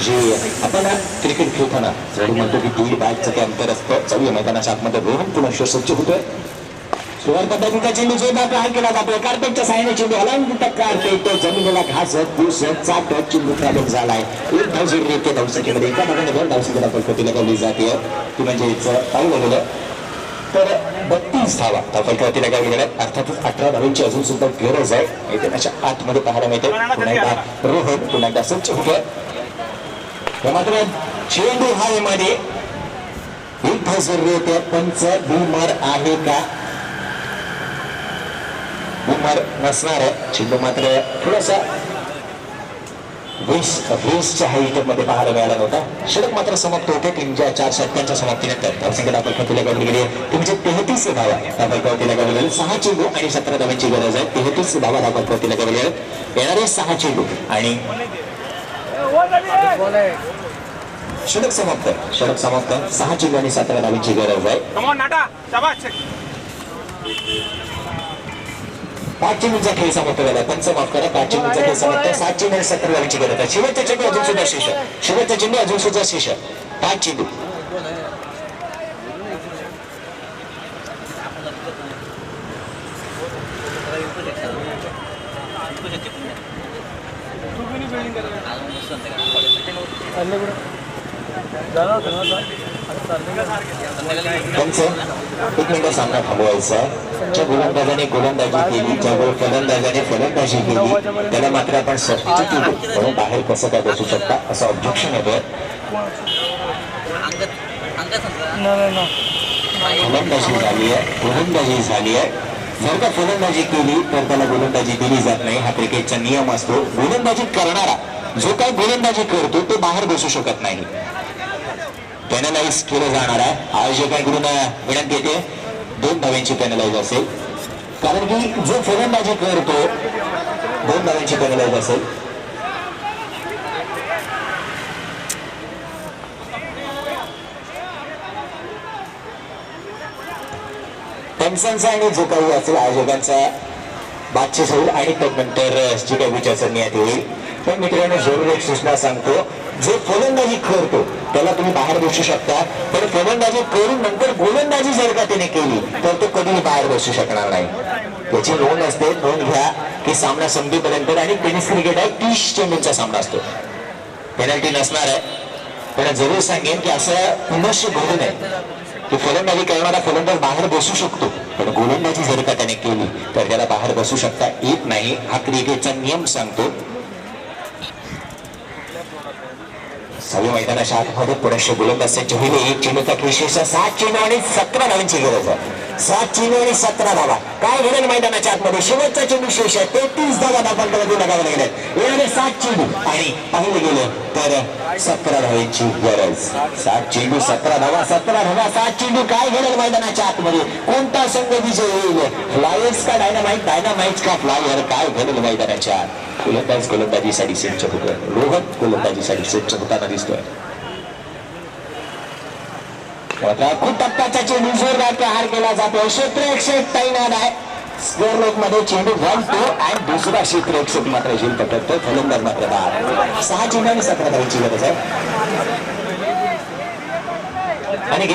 जे आपण क्रिकेट खेळताना जरूर म्हणतो की 1.5 बायचं ते अंतर असतं. जाऊया मैदानाच्या आतमध्ये रोहन पुनश्च सज्ज होतोय. सुरुवात पद्धतीचा चेंडू जोरदार प्रहार केला जातोय. कार्पेटच्या साहाय्याने चेंडू हलवून कार्पेट जमिनीला घासत दिवसत चाटत चेंडू प्रबल झालाय. एक धाव जरूर येते. धावसंख्येमध्ये एका भागाने 2 धावसंख्येला पद्धती लगावली जाते. ती म्हणजे पाहिलं गेलं तर 32 धावा धावफलकावरती लगावली गेल्या. अर्थातच 18 धावांची अजून सुद्धा गरज आहे. मैदानाच्या आतमध्ये पाहायला मिळते. पुन्हा एकदा रोहन पुन्हा एकदा सज्ज होतं. मात्र चेंडू हवेमध्ये एक धाव जरूर येते. पंच बूमर आहे का? बूमर नसणार आहे. चेंडू मात्र थोडासा वेस्टच्या हाईटमध्ये पाहायला मिळाला नव्हता. षटक मात्र समाप्त होते. टीमच्या 4 षटकांच्या समाप्तीनंतर धावसंख्या दाखल लगावली गेली. टीमचे 33 धावा दाखल लगावलेले. 6 चेंडू आणि 17 धावांची गरज आहे. 33 धावा दाखल लगावलेले आहेत. येणारे 6 चेंडू आणि षटक समाप्त. 6 चेंडू आणि 17 धावांची गरज आहे. 5 चेंडूचा खेळ समाप्त झाला. पंच माफ करा. 5 चेंडूचा खेळ समाप्त. 7 चेंडू आणि 17 धावांची गरज आहे. शेवटचा चेंडू अजून सुद्धा शेष. 5 चेंडू. पंच 1 मिनिट सामना थांबवायचा. ज्या गोलंदाजाने गोलंदाजी केली, ज्या फलंदाजाने फलंदाजी केली त्याला मात्र आपण सबस्टिट्यूट म्हणून बाहेर कसं काय बसू शकता असं ऑब्जेक्शन येतोय. फलंदाजी झाली आहे, गोलंदाजी झाली आहे. जर का फलंदाजी केली तर त्याला गोलंदाजी दिली जात नाही. हा क्रिकेटचा नियम असतो. गोलंदाजी करणारा जो काही गोलंदाजी करतो तो बाहेर बसू शकत नाही. पॅनलाइज केलं जाणार आहे. आयोजकांकडून विनंती येते 2 धावांची पॅनलाइज असेल. कारण की जो फलंदाजी करतो 2 धावांची पॅनलाइज असेल. पंचांचा आणि जो काही असेल आयोजकांचा बातचीत होईल आणि त्यानंतर जी काही विचारसरणी येईल. पण मित्रांनो जरूर एक सूचना सांगतो, जो फलंदाजी करतो त्याला तुम्ही बाहेर बसू शकता. पण फलंदाजी करून नंतर गोलंदाजी जर का त्याने केली तर तो कधीही बाहेर बसू शकणार नाही. त्याची नोंद असते, नोंद घ्या की सामना संपेपर्यंत. आणि टेनिस क्रिकेट आहे 30 चेंडूंचा सामना असतो, पेनल्टी नसणार आहे. पण जरूर सांगेन की असं पुनश्च घडू नये की फलंदाजी करणारा फलंदाज बाहेर बसू शकतो, पण गोलंदाजी जर का त्याने केली तर त्याला बाहेर बसू शकता येत नाही. हा क्रिकेटचा नियम सांगतो. सगळे मैदानाच्या आतमध्ये पुरेशे गोलंदाज सज्ज होईल. एक चेंडूचा विशेष 7 चेंडू आणि 17 धावांची गरज आहे. 7 चेंडू आणि 17 धावा. काय घडेल मैदानाच्या आतमध्ये? शेवटचा चेंडू शेष आहे. 33 धावा धावांकडे लगावे लागेल. येणारे 7 चेंडू आणि पाहिले गेले तर 17 धावांची गरज. 7 चेंडू 17 धावा, 17 धावा 7 चेंडू. काय घडेल मैदानाच्या आतमध्ये? कोणता संघ विजय होईल? फ्लायर्स का डायनामाइट? डायनामाइट का फ्लायर? काय घडेल मैदानाच्या आत? गोलंदाज गोलंदाजीसाठी सज्ज होतोय. रोहन गोलंदाजीसाठी सज्ज होताना दिसतोय. आता खूप टप्प्याचा चेंडू जोरदार प्रहार केला जातो. क्षेत्ररक्षक तैनात आहे. स्क्वेअर लेग मध्ये चेंडू 1-2 आणि दुसरा क्षेत्ररक्षक मात्र झेल पकडतो. फलंदाज मात्र बाहेर. 6 चेंडू आणि 17 धावांची गरज आहे. आणि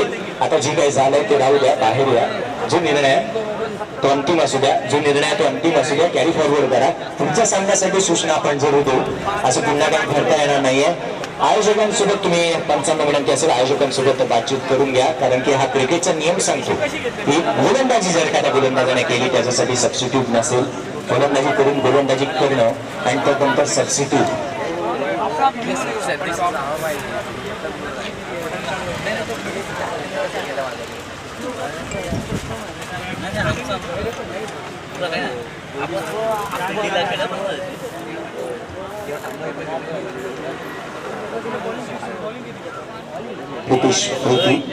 आता जे काही झालंय ते राहू द्या, बाहेर या. जो निर्णय तो अंतिम असू द्या, जो निर्णय तो अंतिम असू द्या. कॅरी फॉरवर्ड करा. तुमच्या सांगण्यासाठी सूचना आपण जरूर देऊ. असं पुन्हा काही करता येणार नाहीये. आयोजकांसोबत तुम्ही 55 विनंती असेल, आयोजकांसोबत बातचीत करून घ्या. कारण की हा क्रिकेटचा नियम सांगतो की गोलंदाजी जर का त्या गोलंदाजाने केली त्याच्यासाठी सबस्टिट्यूट नसेल. फलंदाजी करून गोलंदाजी करणं आणि त्यानंतर सबस्टिट्यूट.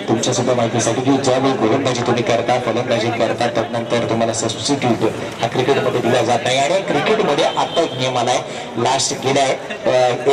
तुमच्या सुद्धा माहितीसाठी की ज्यावेळी गोलंदाजी तुम्ही करता, फलंदाजी करता, त्यानंतर तुम्हाला सबस्टिट्यूट हा क्रिकेटमध्ये दिला जात नाही. आणि क्रिकेटमध्ये आता एक नियम आलाय, लास्ट गेलाय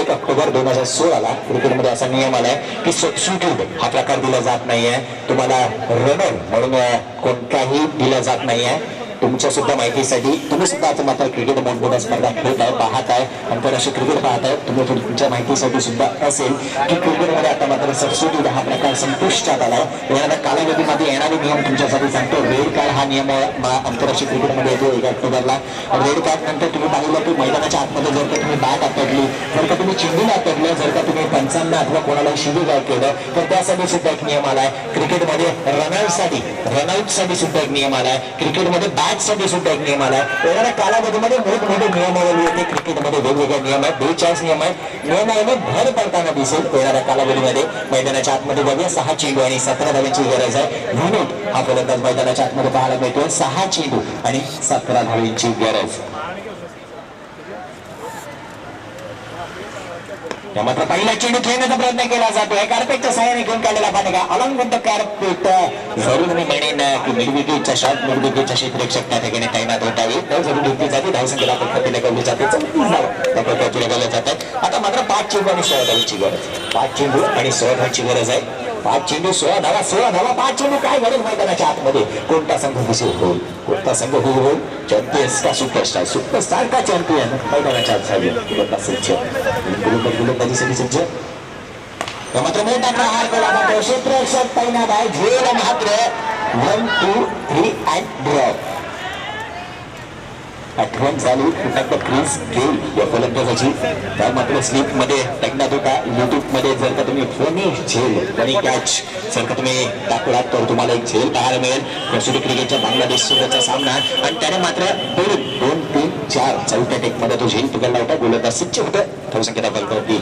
1 ऑक्टोबर 2016 क्रिकेटमध्ये असा नियम आलाय की सबस्टिट्यूट हा प्रकार दिला जात नाहीये. तुम्हाला रनर म्हणून कोणताही दिला जात नाहीये. तुमच्या सुद्धा माहितीसाठी तुम्ही सुद्धा आता मात्र क्रिकेट मोठमोठ्या स्पर्धा खेळत आहे, पाहत आहे, आंतरराष्ट्रीय क्रिकेट पाहत आहे. तुम्ही तुमच्या माहितीसाठी सुद्धा असेल की क्रिकेटमध्ये आता मात्र सबस्टिट्यूट हा प्रकार संपुष्टात आला आहे. येणाऱ्या कालावधीमध्ये येणारे नियम तुमच्यासाठी सांगतो. रेड कार्ड हा नियम आंतरराष्ट्रीय क्रिकेटमध्ये येतो 1 ऑक्टोबरला. रेड कार्ड नंतर तुम्ही पाहिलं की मैदानाच्या आतमध्ये जर का तुम्ही बॅट आपटली, जर का तुम्ही चेंडूला आपटलं, जर का तुम्ही पंचांना अथवा कोणाला शिवीगाळ केलं तर त्यासाठी सुद्धा एक नियम आलाय. क्रिकेटमध्ये रनआउटसाठी सुद्धा एक नियम आलाय. क्रिकेटमध्ये साठी सुद्धा एक नियम आलाय. येणाऱ्या कालावधीमध्ये मोठमोठे नियमावली येते. क्रिकेटमध्ये वेगवेगळे नियम आहेत, 42 नियम आहेत. नियमाने भर पडताना दिसेल येणाऱ्या कालावधीमध्ये. मैदानाच्या आतमध्ये बघूया 6 चेंडू आणि 17 धावांची गरज आहे. विनोद हा फलंदाज मैदानाच्या आतमध्ये पाहायला मिळतोय. 6 चेंडू आणि 17 धावांची गरज. मात्र पहिला चेंडू खेळण्याचा प्रयत्न केला जातोय. कार्पेटच्या सहाय्याने घेऊन काढलेला पाणी अलॉंग विथ द कार्पेट. जरूर मी म्हणेन की मिडविकेटचा शॉट, मिडविकेटच्या क्षेत्ररक्षक त्या ठिकाणी तैनात होतावी. तर जरूर घेतली जाते. धावसंख्येला पद्धतीने कवली जाते. त्या जातात. आता मात्र 5 चेंडू आणि 16 धावांची गरज. 5 चेंडू आणि 16 धावांची गरज आहे. 5 चेंडू 16 धावा, 16 धावा 5 चेंडू. काय घडेल मैदानाच्या आतमध्ये? कोणता संघ विजयी होईल? कोणता संघ होईल? चॅम्पियन्स का सुपरस्टार? सुपरस्टार का चॅम्पियन? मैदानाच्या आत झाली गोलंदाजीसाठी सज्ज. मात्र मोठा प्रहार केला जातो. क्षेत्ररक्षक तैनात आहे. झेल मात्र 1, 2, 3 अँड ड्रॉप. आठवण झाली क्रीज गेल या फलंदाजाची. त्या मात्र स्लिप मध्ये तैनात होता. युट्यूब मध्ये जर का तुम्ही फनी झेल, फनी कॅच जर का तुम्ही टाकलात तर तुम्हाला एक झेल पाहायला मिळेल. कसोटी क्रिकेटच्या बांगलादेश सोबतचा सामना आणि त्याने मात्र 2, 3, 4 चौथ्या टेक मध्ये तो झेल पकडला होता. गोलंदाज सज्ज होतं. धावसंख्या बलकवती.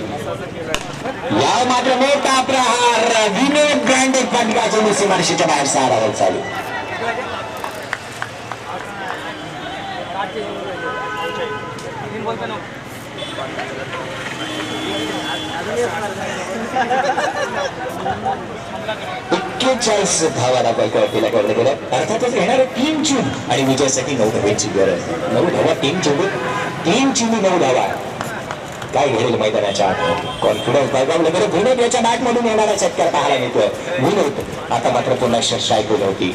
या मात्र मोठा प्रहार. विनोद ग्रँडे फटकाच्या सीमारेषेच्या बाहेर 6 धावा चालू. धावा दाखवायला गेलं. अर्थातच येणारे 3 चेंडू आणि विजयासाठी 9 धावांची गरज. 9 धावा 3 चेंडू 9 धावा. काय घडेल मैदानाच्या आत? कॉन्फिडन्स बघावं लागेल. विनोद याच्या बॅटमधून येणारा षटकार पाहायला मिळतोय. विनोद आता मात्र पुन्हा स्ट्राईक होत होती.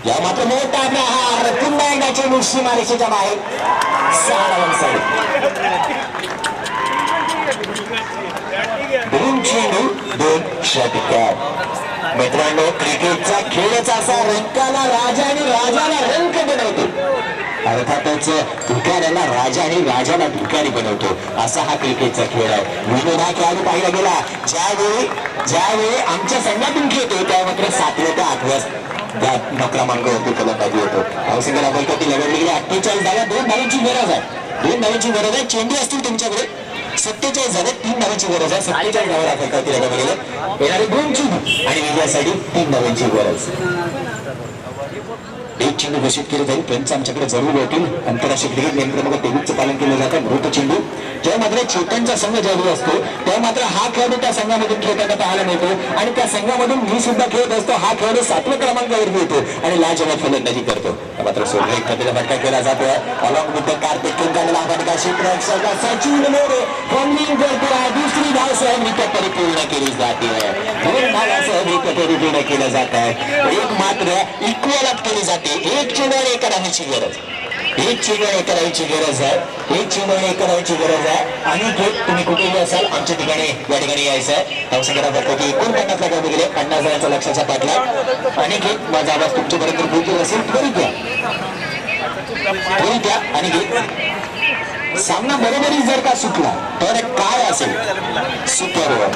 या मात्र मोठा प्रहार. पुन्हा एकदा चेंडू सीमारेषेच्या बाहेर. 6 धावांसाठी. 2 चेंडू 2 षटकार. मित्रांनो, क्रिकेटचा खेळच असा रंकाला राजा आणि राजाला रंक बनवतो. अर्थातच भिकाऱ्याला राजा आणि राजाला भिकारी बनवतो असा हा क्रिकेटचा खेळ आहे. विनोद हा खेळाडू पाहिला गेला ज्यावेळी आमच्या संघातून खेळतो त्या मात्र 7व्या ते 8व्या क्रमांकावरती फलंदाजी होतो. धावसंख्येला बोलतो लगडली गेली 48 धावा. 2 धावांची गरज आहे. 2 धावांची गरज आहे. चेंडू असतील तुमच्याकडे 47 झाले. 3 धावांची गरज आहे. 47 धावा राखण्यासाठी लगडलेले येणारे 2 चेंडू आणि विजयासाठी 3 धावांची गरज. एक चेंडू घोषित केले जाईल. पंच आमच्याकडे जरूर होतील. आंतरराष्ट्रीय क्रिकेट नियम क्रमांक 23चं पालन केलं जातं. मृत चेंडू जेव्हा मात्र चेतनचा संघ ज्यावेळी असतो तेव्हा मात्र हा खेळाडू त्या संघामधून खेळताना पाहायला मिळतो आणि त्या संघामधून मी सुद्धा खेळत असतो. हा खेळाडू 7व्या क्रमांकावर येतो आणि लाजवाब फलंदाजी करतो. मात्र सोडला एक कधीला फटका केला जातोय. अलॉंग विथ कार्तिक किंकाला फटका क्षेत्ररक्षक सचिन मोरे फॉर्मिंग करतो आहे. दुसरी धाव सहविकेट परिपूर्ण केली जाते. 2 धावा सहविकेट परिपूर्ण केलं जात आहे. एक मात्र इक्वल केली जाते. एक चेंडू आणि एका धावेची गरज. एक चेंडू आणि एका धावेची गरज आहे. एक चेंडू आणि एका धावेची गरज आहे. आणि तुम्ही कुठेही असाल आमच्या ठिकाणी या ठिकाणी यायचं आहे. धावसंख्येला फक्त की 49 ला गेले 50 जणांचा लक्षाचा पाठला. आणि माझा आवाज तुमच्यापर्यंत पोहोचला असेल तरी द्या आणि सामना बरोबरी जर का सुटला तर काय असेल सुपर ओव्हर.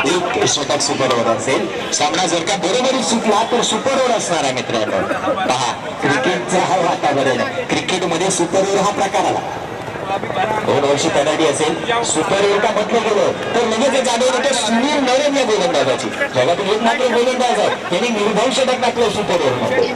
एक षटक सुपर ओव्हर असेल. सामना जर का बरोबरी सुटला तर सुपर ओव्हर असणार आहे मित्रांनो. पहा क्रिकेटचा हा वातावरण. क्रिकेटमध्ये सुपर ओव्हर हा प्रकार आला. 2 वर्षी पेनल्टी असेल. सुपर ओव्हर का म्हटलं गेलं तर लगेच जाणवलं होतं सुनील नरेन या गोलंदाजाची. जगातील एक मात्र गोलंदाज आहे त्यांनी निर्धाव षटक टाकलं सुपर ओव्हरमध्ये.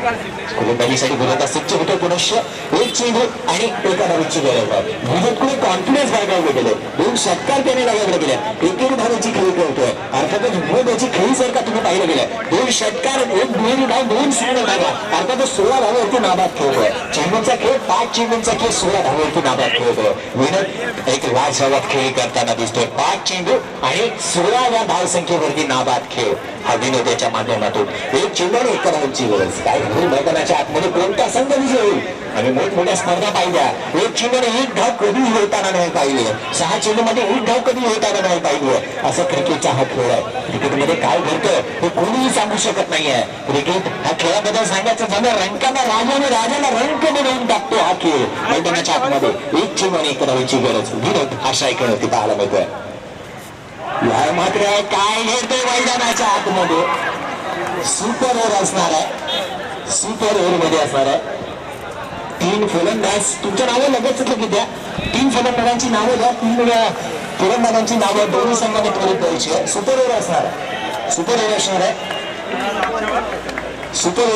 गोलंदाजीसाठी गोलंदाज सज्ज होतो. पुनश्च एक चेंडू आणि एका धावेची गरज आहे. विजयकडे कॉन्फिडन्स बाळगावले गेले. 2 षटकार त्याने लगावले गेले. 1 धावेची खेळी खेळतोय. अर्थातच विनोदाची खेळी जर का तुम्ही पाहिलं गेलं 2 षटकार 1 दुहेरी धाव 2 सिंगल धावा. अर्थातच 16 धावावरती नाबाद खेळतोय. चेंडूचा खेळ 5 चेंडूंचा खेळ 16 धावावरती नाबाद खेळतोय. विनोद एक लाजवाब खेळी करताना दिसतोय. 5 चेंडू आणि 16व्या धावसंख्येवरती नाबाद खेळ हा विनोदाच्या माध्यमातून. एक चेंडू आणि एका धावेची गरज. काय मैदानाच्या आतमध्ये कोणता संघ विजय होईल आणि मोठमोठ्या स्पर्धा पाहिल्या. एक चेंडू आणि 1 धाव कधी होताना नाही पाहिली. 6 चेंडूमध्ये 1 धाव कधी होताना नाही पाहिली. असं क्रिकेटचा हा खेळ आहे. क्रिकेटमध्ये काय घडतं हे कोणीही सांगू शकत नाहीये. क्रिकेट हा खेळाबद्दल सांगायचं झालं रंकाला राजाला रंक बनवून टाकतो हा खेळ मैदानाच्या आतमध्ये. एक चेंडू आणि 1 धावेची गरज. विनोद हा स्ट्रायकर होती पाहायला मिळतोय. मात्र काय घडतंय मैदानाच्या आतमध्ये. सुपर ओव्हर असणार आहे. सुपर ओव्हर मध्ये असणार आहे. 3 फलंदाज तुमच्या नावं लगेच की द्या. 3 फलंदाजांची नावं द्या. 3 फलंदाजांची नावं दोन्ही संघाने त्वरित द्यायची आहे. सुपर ओव्हर असणार आहे. सुपर ओव्हर असणार आहे. Super over